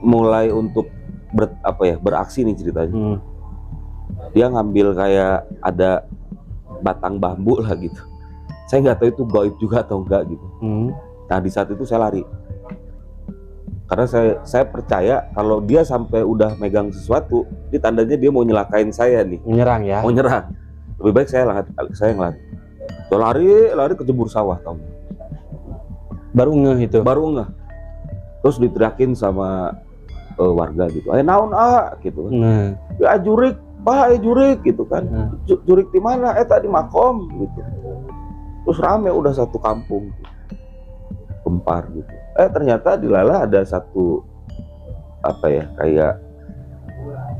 mulai untuk beraksi nih ceritanya. Dia ngambil kayak ada batang bambu lah gitu. Saya nggak tahu itu gaib juga atau enggak gitu. Nah di saat itu saya lari, karena saya percaya kalau dia sampai udah megang sesuatu, ini tandanya dia mau nyelakain saya nih. Menyerang ya? Mau nyerang. Lebih baik saya ngelari. So, lari kejebur sawah, tahu? Baru ngeh itu. Terus diteriakin sama warga gitu. Naon gitu kan. Ya jurik, Pak, jurik gitu kan. Jurik di mana? Tadi makom gitu. Terus rame udah satu kampung gempar gitu. Ternyata di Lala ada satu kayak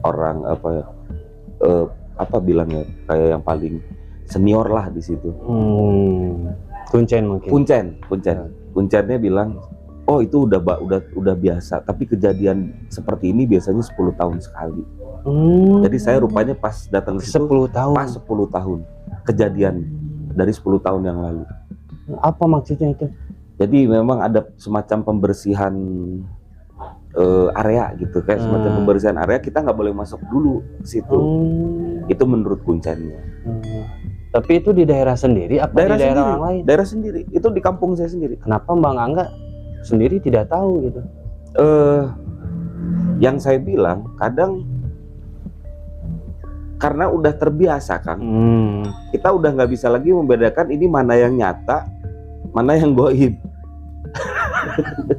orang bilangnya kayak yang paling senior lah di situ. Kuncen mungkin. Kuncennya bilang, oh itu udah biasa, tapi kejadian seperti ini biasanya 10 tahun sekali. Jadi saya rupanya pas datang ke situ 10 tahun. Pas 10 tahun kejadian dari 10 tahun yang lalu. Apa maksudnya itu? Jadi memang ada semacam pembersihan area gitu, kayak semacam pembersihan area, kita nggak boleh masuk dulu ke situ. Itu menurut kuncennya. Tapi itu di daerah sendiri apa di daerah orang lain? Daerah sendiri, itu di kampung saya sendiri. Kenapa Bang Angga sendiri tidak tahu gitu? Yang saya bilang kadang karena udah terbiasa, Kang. Kita udah nggak bisa lagi membedakan ini mana yang nyata, mana yang goib.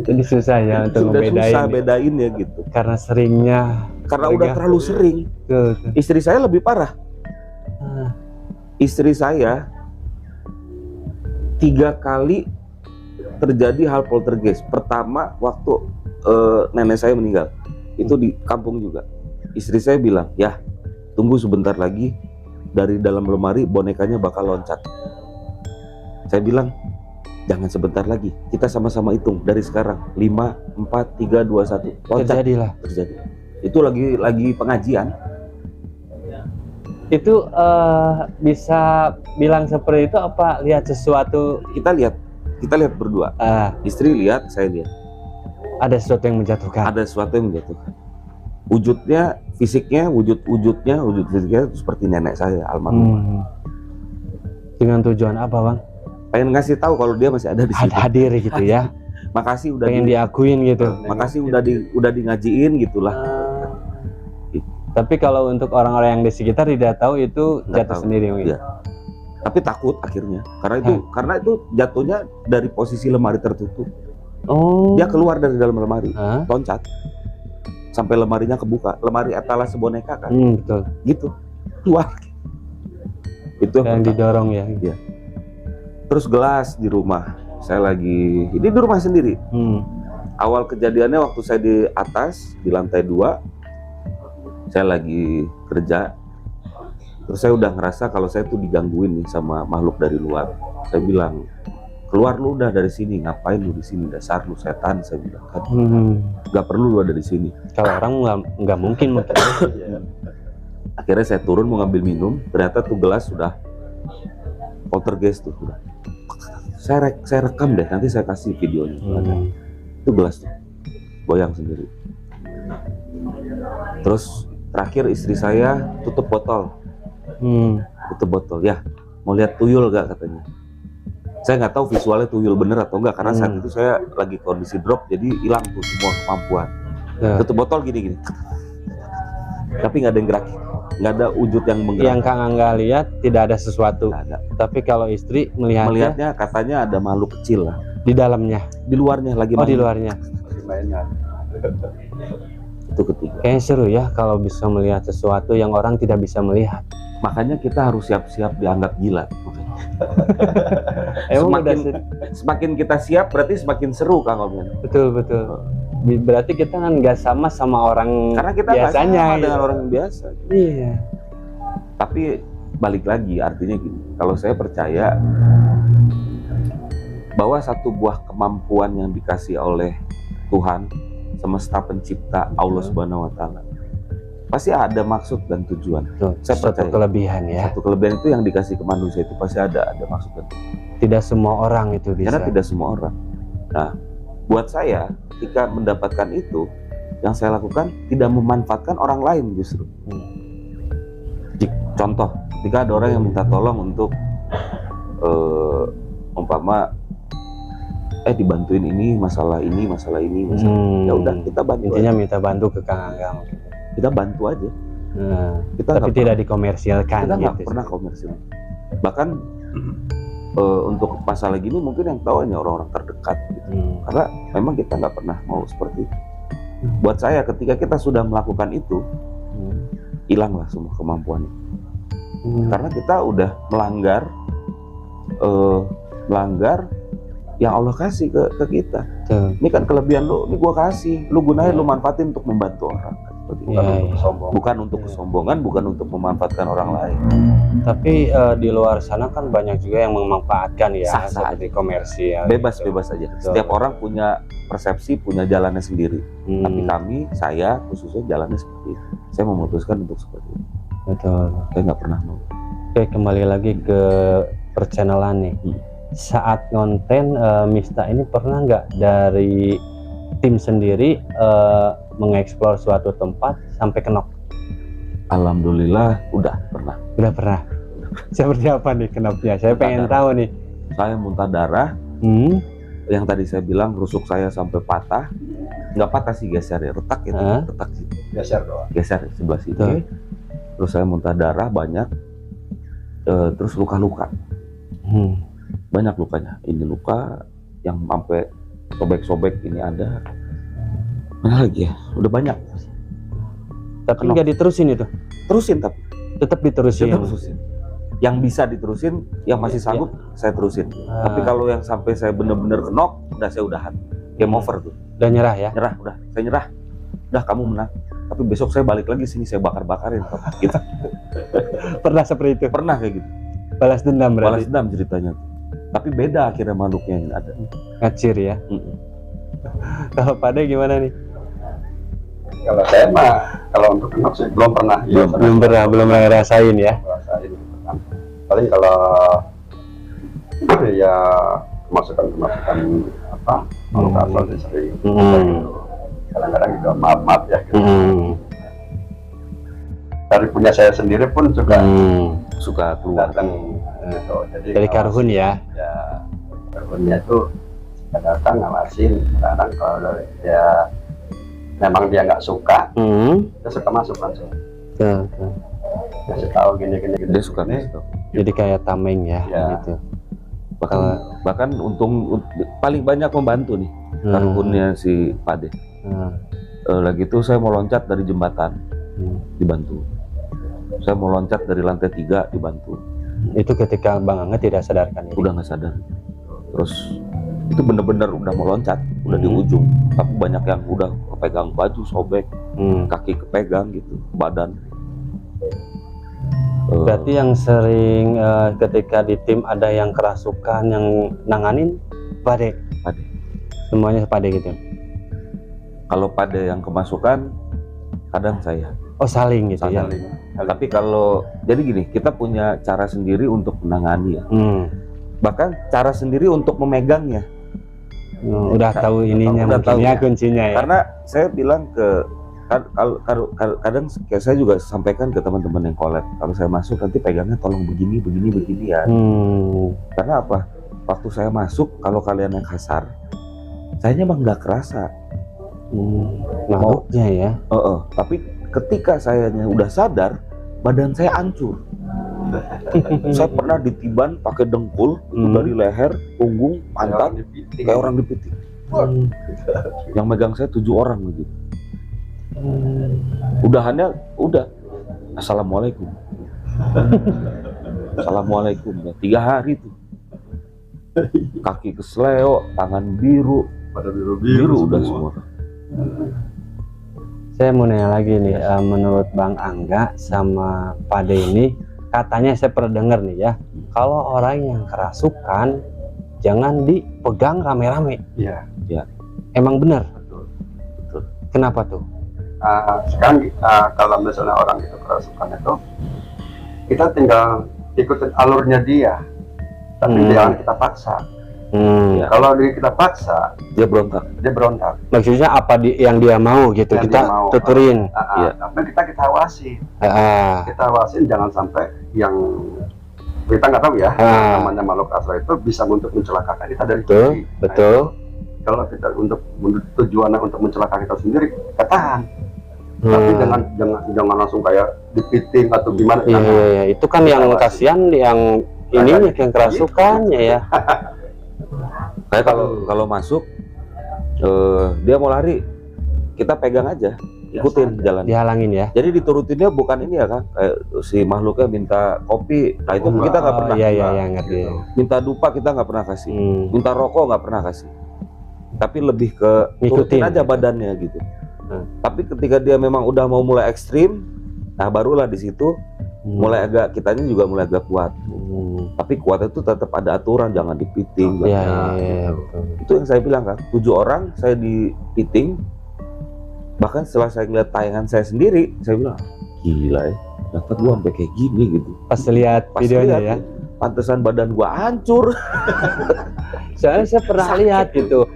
Jadi susah ya untuk membedain. Susah bedain ya gitu. Karena seringnya. Karena udah terlalu sering. Istri saya lebih parah. Istri saya 3 kali terjadi hal poltergeist. Pertama waktu nenek saya meninggal, itu di kampung juga. Istri saya bilang, ya tunggu sebentar lagi, dari dalam lemari bonekanya bakal loncat. Saya bilang, jangan sebentar lagi, kita sama-sama hitung dari sekarang. 5, 4, 3, 2, 1 loncat. Terjadi. Itu lagi pengajian. Itu bisa bilang seperti itu apa lihat sesuatu? Kita lihat berdua. Istri lihat, saya lihat. Ada sesuatu yang menjatuhkan. Ada sesuatu yang menjatuhkan. Wujudnya fisiknya, wujud fisiknya seperti nenek saya almarhum. Dengan tujuan apa, Bang? Pengen ngasih tahu kalau dia masih ada di sini. Hadir gitu ya. Makasih udah pengen diakuin gitu. Makasih udah di ngajiin gitulah. Tapi kalau untuk orang-orang yang di sekitar tidak tahu itu jatuh sendiri mungkin. Iya. Tapi takut akhirnya karena itu jatuhnya dari posisi lemari tertutup. Oh. Dia keluar dari dalam lemari, loncat sampai lemarinya kebuka. Lemari etalase boneka kan. Betul. Gitu. Keluar. Itu yang didorong ya. Iya. Terus gelas di rumah. Saya lagi ini di rumah sendiri. Awal kejadiannya waktu saya di atas di lantai 2, saya lagi kerja. Terus saya udah ngerasa kalau saya tuh digangguin nih sama makhluk dari luar. Saya bilang, keluar lu udah dari sini, ngapain lu di sini, dasar lu setan, saya bilang kan. Gak perlu lu ada di sini. Kalau orang nggak mungkin. Akhirnya saya turun mau ngambil minum, ternyata tuh gelas sudah poltergeist tuh udah. Saya rekam deh, nanti saya kasih videonya. Itu gelas tuh goyang sendiri. Terus terakhir istri saya tutup botol. Tutup botol ya, mau lihat tuyul gak katanya. Saya nggak tahu visualnya tuyul bener atau enggak karena saat itu saya lagi kondisi drop, jadi hilang tuh semua kemampuan. Tutup botol gini tapi nggak ada yang gerakin, nggak ada wujud yang menggerak. Yang Kang Angga lihat tidak ada sesuatu. Nggak ada. Tapi kalau istri melihatnya katanya ada makhluk kecil lah di dalamnya, di luarnya lagi main. Di luarnya itu ketiga. Kayaknya seru ya kalau bisa melihat sesuatu yang orang tidak bisa melihat. Makanya kita harus siap-siap dianggap gila. Semakin kita siap berarti semakin seru, Kang Omen. Betul. Berarti kita kan nggak sama orang karena kita biasanya sama dengan orang yang biasa. Iya. Tapi balik lagi artinya gini, kalau saya percaya bahwa satu buah kemampuan yang dikasih oleh Tuhan semesta pencipta Allah Subhanahu wa taala pasti ada maksud dan tujuan. Saya percaya. Satu kelebihan itu yang dikasih ke manusia itu pasti ada maksud dan tujuan. Tidak semua orang itu bisa. Karena tidak semua orang. Nah, buat saya ketika mendapatkan itu, yang saya lakukan tidak memanfaatkan orang lain justru. Contoh, ketika ada orang yang minta tolong untuk umpama dibantuin ini masalah ini, ya udah kita bantu. Intinya minta bantu ke Kang Angga. Kita bantu aja. Tapi tidak dikomersilkan. Kita nggak pernah komersil. Bahkan untuk masalah gini mungkin yang tahu hanya orang-orang terdekat gitu. Karena memang kita nggak pernah mau seperti itu. Buat saya ketika kita sudah melakukan itu, hilanglah semua kemampuannya. Karena kita udah melanggar yang Allah kasih ke kita. Ini kan kelebihan lu, ini gua kasih, lu gunain, lu manfaatin untuk membantu orang. Bukan untuk kesombongan, bukan untuk memanfaatkan orang lain. Tapi di luar sana kan banyak juga yang memanfaatkan ya, seperti komersial. Bebas aja. Setiap orang punya persepsi, punya jalannya sendiri. Tapi saya khususnya jalannya seperti itu. Saya memutuskan untuk seperti itu. Betul. Saya nggak pernah mau. Oke, kembali lagi ke perchannel-an nih. Saat konten Mista ini pernah nggak dari tim sendiri mengeksplor suatu tempat sampai kenok? Alhamdulillah udah pernah. Seperti apa nih kenoknya? Saya pengen tahu nih. Saya muntah darah. Yang tadi saya bilang rusuk saya sampai patah. Nggak patah sih, geser ya, retak gitu. Retak sih. Geser sebelah sini. Terus saya muntah darah banyak. Terus luka-luka. Banyak lukanya. Ini luka yang sampai sobek-sobek, ini ada. Mana lagi ya? Udah banyak. Tapi nggak diterusin itu? Terusin tapi. Tetap diterusin. Yang bisa diterusin, yang masih sanggup saya terusin. Tapi kalau yang sampai saya bener-bener kenok, udah saya udahan. Game over tuh. Udah nyerah ya? Nyerah, udah. Saya nyerah. Udah kamu menang. Tapi besok saya balik lagi sini, saya bakar-bakarin. Gitu. Pernah seperti itu? Pernah kayak gitu. Balas dendam berarti? Balas dendam ceritanya. Tapi beda akhirnya makhluknya yang ada. Ngacir ya? Kalau Pade gimana nih? Kalau saya mah, kalau untuk kenok sih belum pernah. Belum pernah ngerasain ya? Paling kalau ya masukan apa, makhluk asal sih sering. Kadang-kadang juga maaf ya gitu. dari punya saya sendiri pun juga suka keluar. datang gitu. Jadi Dari Karhun ya. Ya, Karhunnya itu datang ngawasin. Kadang kalau dia memang dia nggak suka, dia suka masuk langsung. Kasih tahu gini. Dia suka gini. Jadi kayak tameng ya, Ya. gitu. Bahkan untung paling banyak membantu nih Karhunnya si Pak De. Lagi itu saya mau loncat dari jembatan, dibantu. Saya mau loncat dari lantai 3, dibantu. Itu ketika Bang Angga tidak sadarkan diri. Udah nggak sadar. Terus itu bener-bener udah mau loncat, udah di ujung. Tapi banyak yang udah kepegang baju sobek, kaki kepegang gitu, badan. Berarti yang sering ketika di tim ada yang kerasukan, yang nanganin Pak De. Semuanya Pak De gitu. Kalau pada yang kemasukan, kadang saya. Oh, saling gitu ya. Tapi kalau jadi gini, kita punya cara sendiri untuk menangani ya. Bahkan cara sendiri untuk memegangnya. Udah tahu ininya, Udah mungkin tahu ya ya. kuncinya ya. Karena saya bilang kadang kayak saya juga sampaikan ke teman-teman yang collab, kalau saya masuk nanti pegangnya tolong begini ya. Karena apa? Waktu saya masuk, kalau kalian yang kasar, sayanya emang nggak kerasa. Makhluknya ya. Tapi ketika sayanya udah sadar, badan saya hancur. Saya pernah ditiban pakai dengkul itu dari leher, punggung, pantat, kayak orang dipiting. Yang megang saya 7 orang begitu. Udahannya udah assalamualaikum. Assalamualaikum ya, 3 hari tuh. Kaki kesleo, tangan biru, Pada biru udah semua. Saya mau nanya lagi nih, menurut Bang Angga sama Pak De ini, katanya saya pernah dengar nih ya, kalau orang yang kerasukan jangan dipegang rame-rame. Iya. Emang benar? Betul. Kenapa tuh? Sekarang kalau misalnya orang itu kerasukan itu, kita tinggal ikutin alurnya dia, tapi jangan kita paksa. Kalau kita paksa, Dia berontak. Maksudnya apa yang dia mau gitu, Yang kita dia mau. tuturin. tapi kita awasi. Ah, Kita awasin jangan sampai yang kita nggak tahu ya, namanya makhluk asal itu bisa untuk mencelakakan kita dari betul, sendiri. betul. Kalau kita untuk tujuannya untuk mencelakakan kita sendiri, kita tahan. Tapi jangan langsung kayak dipiting atau gimana. Iya, itu kan yang kasihan yang ininya yang kerasukannya ya. Kayak kalau masuk, dia mau lari, kita pegang aja, ikutin jalan. Dihalangin ya. Jadi diturutinnya bukan ini ya kan, kayak si makhluknya minta kopi, nah itu kita nggak pernah. Iya, ngerti. Minta dupa kita nggak pernah kasih, minta rokok nggak pernah kasih. Tapi lebih ke turutin aja badannya gitu. Tapi ketika dia memang udah mau mulai ekstrim, nah barulah di situ mulai kitanya juga mulai agak kuat. Tapi kuat itu tetap ada aturan, jangan dipiting. Itu yang saya bilang kan, 7 orang saya dipiting. Bahkan setelah saya lihat tayangan saya sendiri, saya bilang gila ya, dapat gua sampai kayak gini gitu. Pas lihat videonya ya, pantesan badan gua hancur. Soalnya saya pernah lihat gitu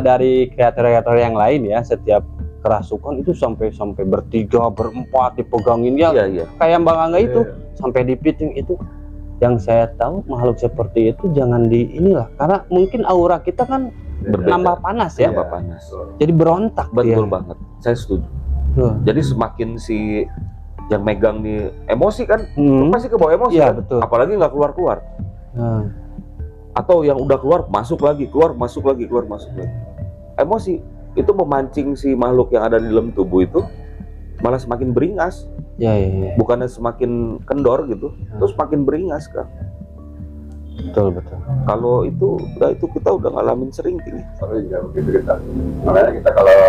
dari kreator-kreator yang lain ya, setiap kerasukan itu sampai bertiga, berempat dipegangin ya. Kayak Bang Angga itu sampai dipiting itu. Yang saya tahu makhluk seperti itu jangan inilah, karena mungkin aura kita kan nambah panas ya. Nambah panas. Jadi berontak. Betul banget. Saya setuju. Jadi semakin si yang megang nih emosi kan, pasti ke bawah emosi. Iya, kan? betul. Apalagi nggak keluar. Atau yang udah keluar masuk lagi, keluar masuk lagi. Emosi itu memancing si makhluk yang ada di dalam tubuh itu malah semakin beringas. Iya. Bukannya semakin kendor gitu, terus semakin beringas kan. Betul. Kalau itu kita udah ngalamin sering tinggi. Sering ya begitu kita. Makanya kita kalau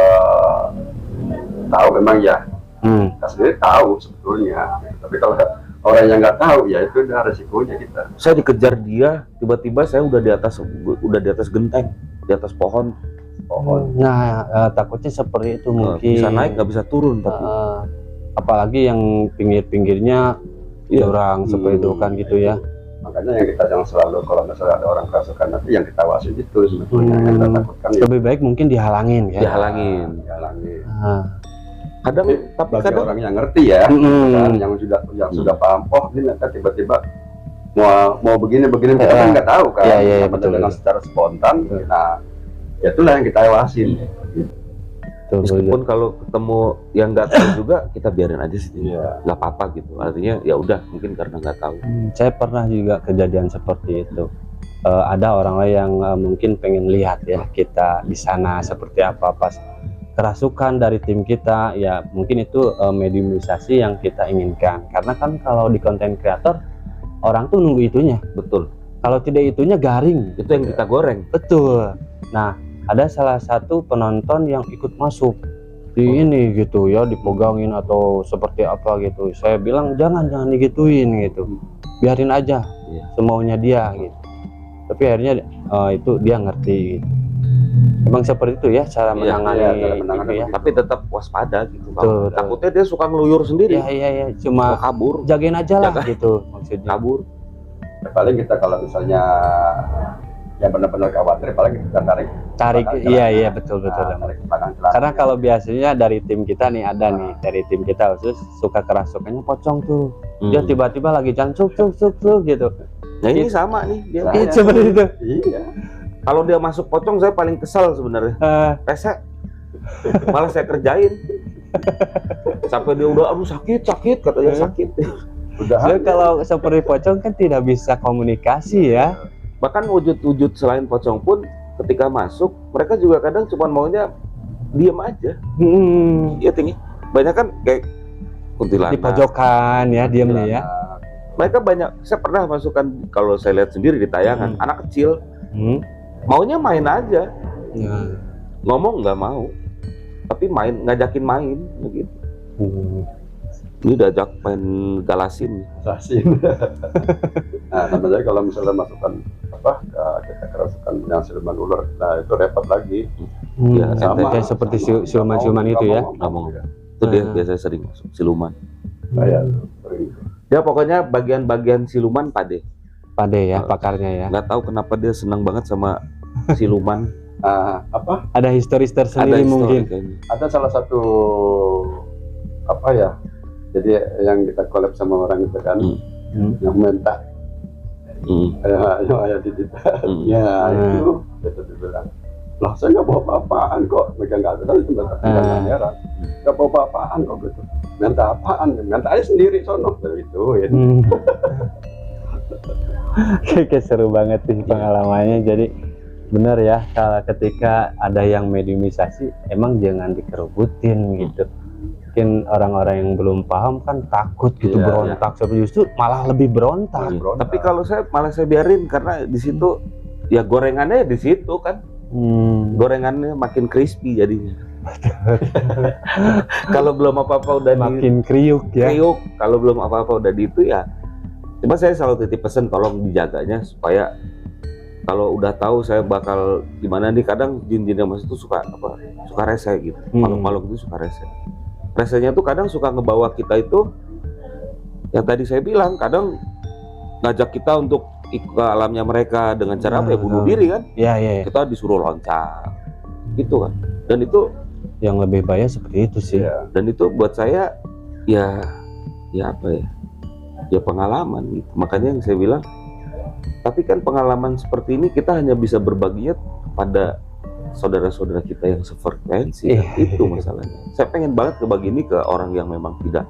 tahu memang ya, kita sendiri tahu sebetulnya. Tapi kalau orang yang nggak tahu ya itu udah resikonya kita. Saya dikejar dia, tiba-tiba saya udah di atas genteng, di atas pohon. Nah, takutnya seperti itu mungkin. Bisa naik nggak bisa turun tapi. Apalagi yang pinggir-pinggirnya jurang seperti itu kan gitu ya. Makanya yang kita jangan selalu kalau misalnya ada orang kerasukan nanti yang kita awasin itu sebetulnya yang kita takutkan. Lebih baik mungkin dihalangin ya. Dihalangin. Kadang tapi bagi kadang orang yang ngerti ya, kan, yang sudah paham, oh ini nanti tiba-tiba mau begini kita kan nggak tahu kan, Iya, betul, dengan secara spontan. Nah, ya itulah yang kita awasin. meskipun kalau ketemu yang nggak tahu juga kita biarin aja sih, nggak apa-apa gitu. Artinya ya udah, mungkin karena nggak tahu. Saya pernah juga kejadian seperti itu. Ada orang lain yang mungkin pengen lihat ya kita di sana seperti apa pas kerasukan dari tim kita, ya mungkin itu mediumisasi yang kita inginkan. Karena kan kalau di konten kreator orang tuh nunggu itunya. Betul. Kalau tidak itunya garing. Itu yang kita goreng. Betul. Nah, ada salah satu penonton yang ikut masuk di ini gitu ya, dipegangin atau seperti apa gitu. Saya bilang jangan digituin gitu, biarin aja semaunya dia gitu. Tapi akhirnya itu dia ngerti gitu. Emang seperti itu ya cara menangani itu ya. Tapi tetap waspada gitu. Betul. Takutnya dia suka ngeluyur sendiri. Iya, cuma kabur. Jagain aja lah gitu maksudnya. Kabur. Ya, paling kita kalau misalnya yang benar-benar khawatir, paling kita tarik. Iya betul. Karena kalau biasanya dari tim kita nih ada nih, dari tim kita khusus suka kerasukannya pocong tuh. Dia tiba-tiba lagi jalan cuk gitu. Nah ini sama nih dia. Seperti itu. Iya. Kalau dia masuk pocong saya paling kesal sebenarnya. Rese. Malah saya kerjain. Sampai dia udah aduh sakit katanya sakit. Udah. Kalau seperti pocong kan tidak bisa komunikasi ya. Bahkan wujud-wujud selain pocong pun ketika masuk mereka juga kadang cuma maunya diam aja. Iya tinggi. Banyak kan kayak kuntilanak di pojokan ya diamnya ya. Mereka banyak. Saya pernah masukkan, kalau saya lihat sendiri di tayangan, anak kecil maunya main aja. Ngomong nggak mau, tapi ngajakin main begitu. Ini diajak main galasin. Nah, namanya kalau misalnya masukkan kita kerasukan yang siluman ular, nah itu repot lagi. Ya, sama kayak seperti siluman itu ya. Ngomong. Itu dia biasanya sering masuk siluman. Ya pokoknya bagian-bagian siluman Pade ya, pakarnya ya. Nggak tahu kenapa dia senang banget sama siluman. Ada histori tersendiri mungkin. Ada salah satu jadi yang kita collab sama orang itu kan, yang minta ayah itu dibilang, lah saya nggak bawa apa-apaan kok, mereka nggak ada di tempat pangeran, nggak bawa apa-apaan kok gitu, minta apaan, minta aja sendiri sono itu ya. Kayak seru banget sih pengalamannya. Jadi benar ya, kalau ketika ada yang mediumisasi emang jangan dikerubutin gitu. Mungkin orang-orang yang belum paham kan takut gitu, berontak, justru malah lebih berontak. Tapi kalau saya biarin, karena di situ ya gorengannya di situ kan. Gorengannya makin crispy jadinya. Kalau belum apa-apa udah makin kriuk ya. Kalau belum apa-apa udah di itu ya. Cuma saya selalu titip pesan tolong dijaganya supaya kalau udah tahu saya bakal gimana nih, kadang jin-jin yang masuk itu suka rese gitu. Makhluk-makhluk itu suka rese. Resenya tuh kadang suka ngebawa kita itu yang tadi saya bilang, kadang ngajak kita untuk ikut ke alamnya mereka dengan cara bunuh diri kan. Iya. Kita disuruh loncat gitu kan. Dan itu yang lebih bahaya seperti itu sih. Dan itu buat saya ya apa ya? Ya pengalaman gitu. Makanya yang saya bilang, tapi kan pengalaman seperti ini kita hanya bisa berbaginya pada saudara-saudara kita yang sefrekuensi. Itu masalahnya. Saya pengen banget kebagi ini ke orang yang memang tidak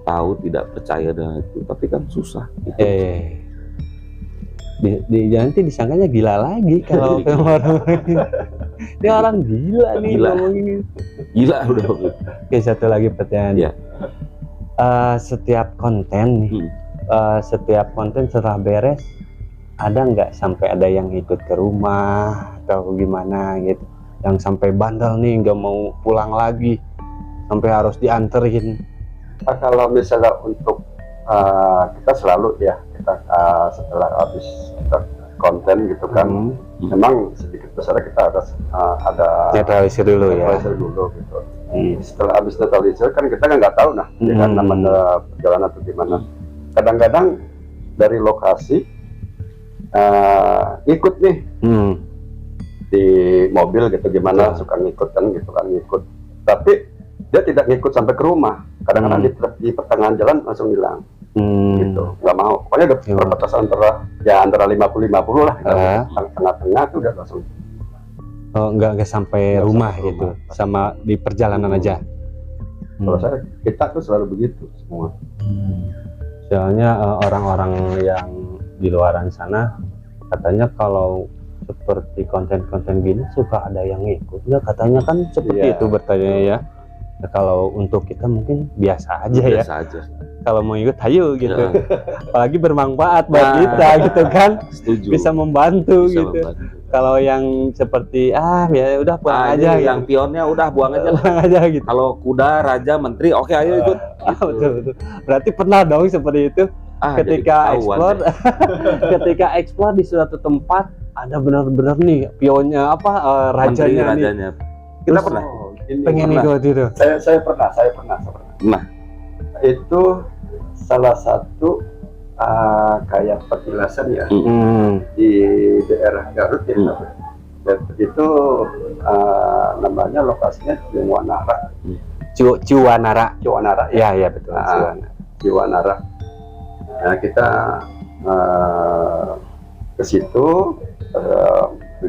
tahu, tidak percaya dengan itu, tapi kan susah gitu. Nanti disangkanya gila lagi kalau orang dia orang gila nih ngomongin. Gila udah. Oke, satu lagi pertanyaan. Setiap konten nih, setiap konten setelah beres, ada nggak sampai ada yang ikut ke rumah atau gimana gitu, yang sampai bandel nih nggak mau pulang lagi sampai harus dianterin? Kalau misalnya untuk kita selalu ya kita setelah habis kita konten gitu kan, memang sedikit besar kita ada netralisir dulu gitu. Setelah habis netralisir kan kita nggak tahu ya kan namanya perjalanan atau gimana. Kadang-kadang dari lokasi ikut nih di mobil gitu gimana, suka ngikut. Tapi dia tidak ngikut sampai ke rumah. Kadang-kadang di pertengahan jalan langsung hilang. Gitu, nggak mau. Pokoknya udah perbatasan antara 50-50 lah. Tengah-tengah tuh udah langsung. Oh, nggak sampai rumah gitu, sama di perjalanan aja. Kalau kita tuh selalu begitu semua. Soalnya orang-orang yang di luaran sana katanya kalau seperti konten-konten gini suka ada yang ngikut. Ya katanya kan seperti itu bertanya ya. Nah, kalau untuk kita mungkin biasa aja ya. Biasa aja. Kalau mau ikut hayu gitu. Apalagi bermanfaat buat kita gitu kan. Setuju. Bisa membantu Bisa gitu. membantu. Kalau yang seperti ya udah buang aja gitu. Yang pionnya udah buang aja. Buang aja gitu. Kalau kuda, raja, menteri, oke ayo ikut. Betul. Berarti pernah dong seperti itu ketika explore ketika explore di suatu tempat ada benar-benar nih pionnya rajanya nih. Kita pernah pengen ikut itu. Saya pernah. Nah, itu salah satu kayak petilasan ya di daerah Garut ya. Itu namanya lokasinya Ciwanara. Ya betul. Ciwanara. Nah, kita ke situ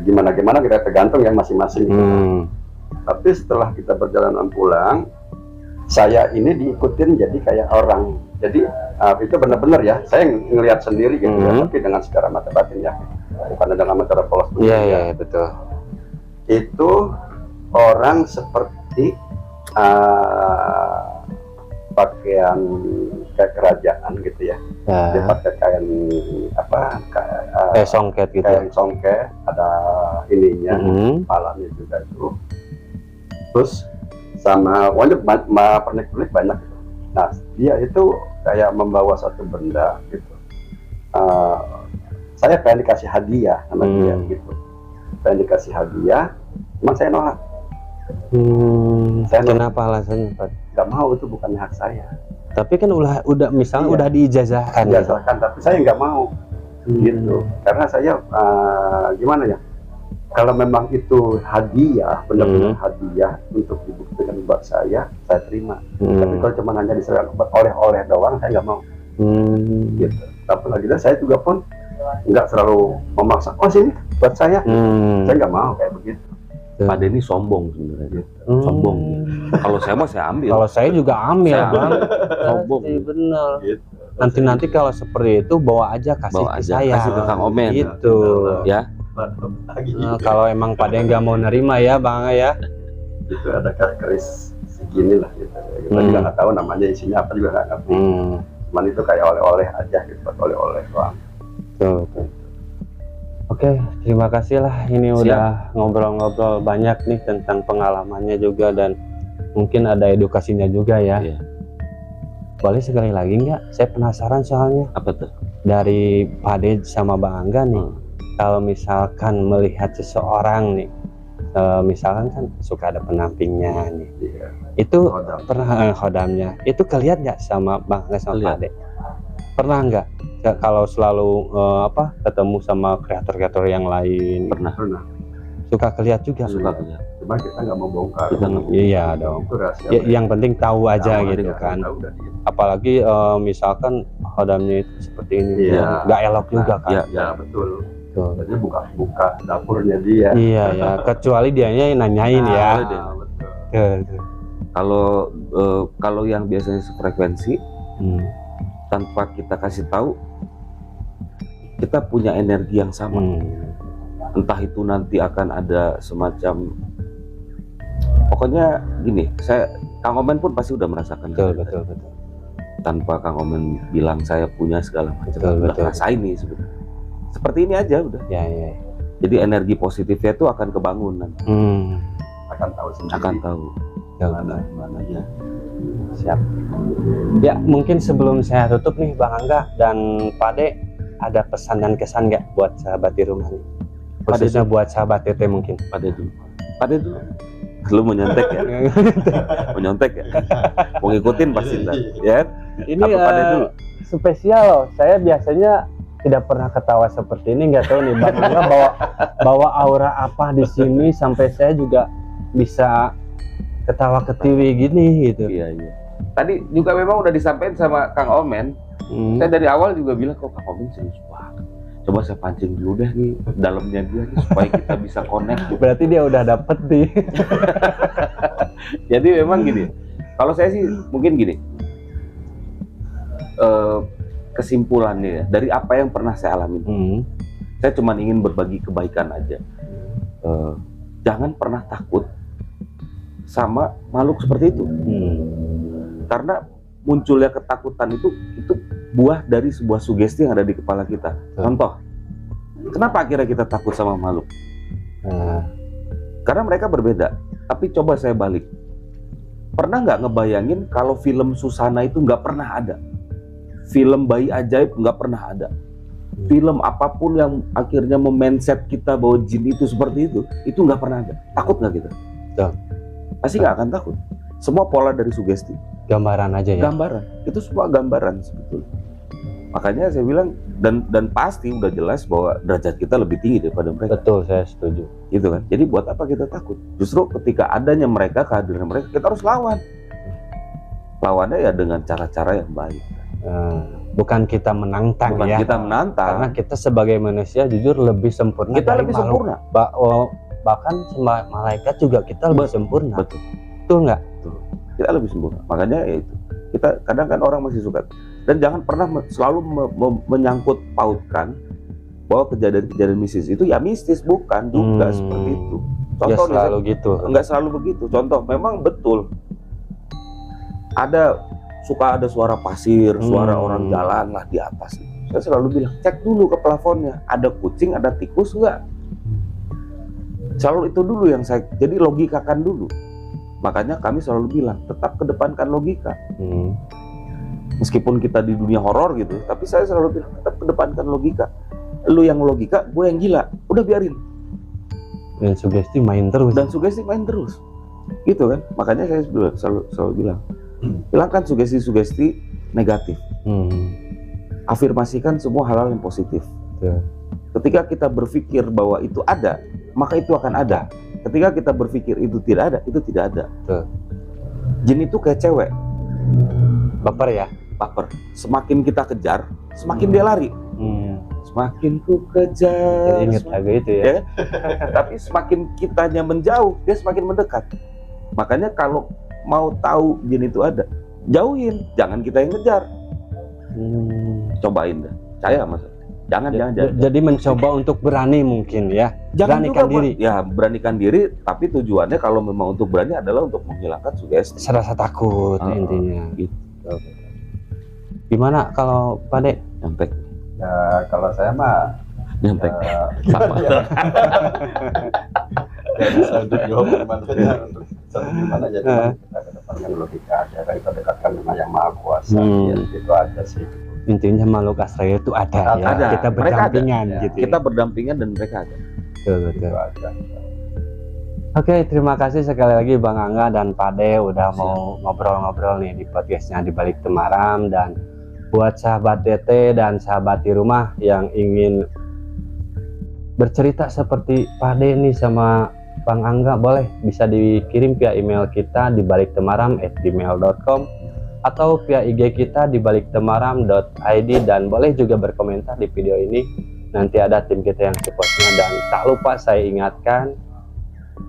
gimana kita tergantung ya masing-masing. Tapi setelah kita perjalanan pulang, saya ini diikutin jadi kayak orang. Jadi itu benar-benar ya, saya ngelihat sendiri gitu ya, tapi dengan secara mata batin ya, bukan dengan mata polos. Iya betul. Itu orang seperti pakaian kayak kerajaan gitu ya. Dia pakai kain songket gitu. Kain songket, ada ininya, kepalanya juga itu. Terus sama pernik-pernik banyak. Nah, dia itu kayak membawa satu benda gitu. Saya pengen dikasih hadiah sama dia gitu. Pengen dikasih hadiah, emang saya nolak. Kenapa alasannya, Pak? Gak mau, itu bukan hak saya. Tapi kan udah misalnya udah diijazahkan. Tapi saya nggak mau gitu. Karena saya gimana ya? Kalau memang itu hadiah, benar-benar hadiah untuk dibuktikan buat saya terima. Tapi kalau cuma hanya diserahkan oleh-oleh doang, saya nggak mau. Gitu. Apalagi saya juga pun nggak selalu memaksa. Oh sini buat saya nggak mau kayak begitu. Pak Denny sombong sebenarnya. Sombong. Kalau saya mah saya ambil. Kalau saya juga ambil, Bang. Sombong. Benar. Gitu. Nanti kalau seperti itu bawa aja kasih ke saya. Kasih ke Kang Omen. Gitu. Ya. Kalau emang pada yang nggak mau nerima ya Bang ya. Itu ada keris segini lah gitu. Kita juga nggak tahu namanya isinya apa juga nggak ngerti. Cuman itu kayak oleh-oleh aja gitu, oleh-oleh doang. Betul. Oke, terima kasih lah. Ini udah ngobrol-ngobrol banyak nih tentang pengalamannya juga dan mungkin ada edukasinya juga ya. Boleh sekali lagi nggak? Saya penasaran soalnya. Apa tuh? Dari Pak De sama Bang Angga nih. Kalau misalkan melihat seseorang nih, misalkan kan suka ada penampingnya nih, itu pernah khodamnya, itu kelihatan nggak sama Bang Angga sama Pak De? Pernah nggak? Kalau selalu ketemu sama kreator-kreator yang lain? Pernah. Suka kelihatan juga. Suka kelihatan. Cuma kita nggak mau bongkar. Iya dong. Yang penting tahu aja gitu kan. Apalagi misalkan khodamnya itu seperti ini, nggak elok juga kan? Ya betul. Jadi buka dapurnya dia. Iya ya, kecuali dianya yang nanyain ya. Betul. Kalau yang biasanya sefrekuensi, tanpa kita kasih tahu, kita punya energi yang sama. Entah itu nanti akan ada semacam, pokoknya gini, Kang Omen pun pasti udah merasakan. Betul. Tanpa Kang Omen bilang saya punya segala macam, udah rasain nih sebenarnya. Seperti ini aja udah. Ya. Jadi energi positifnya itu akan kebangun nanti. Akan tahu sendiri. Akan tahu. Mana ya. Siap. Ya, mungkin sebelum saya tutup nih Bang Angga dan Pak De, ada pesan dan kesan nggak buat sahabat di rumah nih? Khususnya buat sahabat TT mungkin. Pak De dulu. Lu mau nyontek ya? Mau nyontek ya? Mau ngikutin pasti ntar. Ya. Ini spesial loh. Saya biasanya tidak pernah ketawa seperti ini, nggak tahu nih Bang Angga bawa aura apa di sini sampai saya juga bisa ketawa ketiwi gini gitu. Iya. Tadi juga memang udah disampaikan sama Kang Omen. Saya dari awal juga bilang kok Kang Omen serius banget. Coba saya pancing dulu deh nih dalamnya dia nih, supaya kita bisa connect. Berarti dia udah dapet nih. Jadi memang gini. Kalau saya sih mungkin gini. Kesimpulannya ya, dari apa yang pernah saya alami. Saya cuma ingin berbagi kebaikan aja. Jangan pernah takut sama makhluk seperti itu. Karena munculnya ketakutan itu buah dari sebuah sugesti yang ada di kepala kita. Contoh, kenapa akhirnya kita takut sama makhluk? Karena mereka berbeda. Tapi coba saya balik. Pernah nggak ngebayangin kalau film Susana itu nggak pernah ada? Film Bayi Ajaib nggak pernah ada. Film apapun yang akhirnya memindset kita bahwa jin itu seperti itu nggak pernah ada. Takut nggak kita? Pasti nggak akan takut. Semua pola dari sugesti. Gambaran aja ya. Gambaran. Itu semua gambaran sebetulnya. Makanya saya bilang dan pasti udah jelas bahwa derajat kita lebih tinggi daripada mereka. Betul, saya setuju. Gitu kan. Jadi buat apa kita takut? Justru ketika adanya mereka, kehadiran mereka, kita harus lawan. Lawannya ya dengan cara-cara yang baik. Bukan kita menantang. Bukan ya. kita menantang. Karena kita sebagai manusia jujur lebih sempurna. Kita dari lebih makhluk. sempurna. Bahkan sama malaikat juga kita lebih sempurna. Betul. Betul nggak? Betul. Kita lebih sempurna. Makanya ya itu. Kita kadang kan orang masih suka. Dan jangan pernah selalu menyangkut pautkan bahwa kejadian-kejadian mistis itu ya mistis, bukan juga seperti itu. Contoh ya selalu gitu. Enggak selalu begitu. Contoh, memang betul. Suka ada suara pasir, suara orang jalan lah di atas. Saya selalu bilang, cek dulu ke plafonnya, ada kucing, ada tikus enggak? Selalu itu dulu yang saya, jadi logikakan dulu. Makanya kami selalu bilang, tetap kedepankan logika. Meskipun kita di dunia horor gitu, tapi saya selalu bilang, tetap kedepankan logika. Lu yang logika, gue yang gila. Udah biarin. Dan sugesti main terus. Gitu kan? Makanya saya selalu bilang, hilangkan sugesti-sugesti negatif. Afirmasikan semua hal-hal yang positif. Ketika kita berpikir bahwa itu ada, maka itu akan ada. Ketika kita berpikir itu tidak ada, itu tidak ada. Jin itu kayak cewek. Baper ya? Baper. Semakin kita kejar, semakin dia lari. Semakin ku kejar. Ingat lagu itu ya. Tapi semakin kitanya menjauh, dia semakin mendekat. Makanya kalau mau tahu jin itu ada, jauhin, jangan kita yang ngejar. Cobain dah, saya mas. Jangan. Jadi mencoba untuk berani mungkin ya. Beranikan diri. Ya, beranikan diri, tapi tujuannya kalau memang untuk berani adalah untuk menghilangkan sugesti. Rasa takut intinya. Gitu. Gimana kalau Pak Dek? Nyampe. Ya, kalau saya mah nyampe. Sama. Ya bisa untuk jawab gimana jadi kita kedepankan logika aja, kita dekatkan dengan yang maha kuasa. Itu aja sih. Intinya makhluk astral itu ada ya. Ada. Kita berdampingan ada. gitu. Kita berdampingan dan mereka ada. Betul. Itu aja. Oke, terima kasih sekali lagi Bang Angga dan Pak De udah mau ngobrol-ngobrol nih di podcastnya Di Balik Temaram. Dan buat sahabat DT dan sahabat di rumah yang ingin bercerita seperti Pak De nih sama Bang Angga, boleh bisa dikirim via email kita di baliktemaram@gmail.com atau via IG kita di baliktemaram.id, dan boleh juga berkomentar di video ini. Nanti ada tim kita yang supportnya. Dan tak lupa saya ingatkan,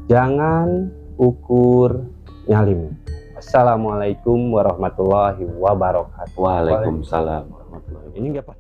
jangan ukur nyali. Assalamualaikum warahmatullahi wabarakatuh. Waalaikumsalam warahmatullahi wabarakatuh. Ini enggak Pak?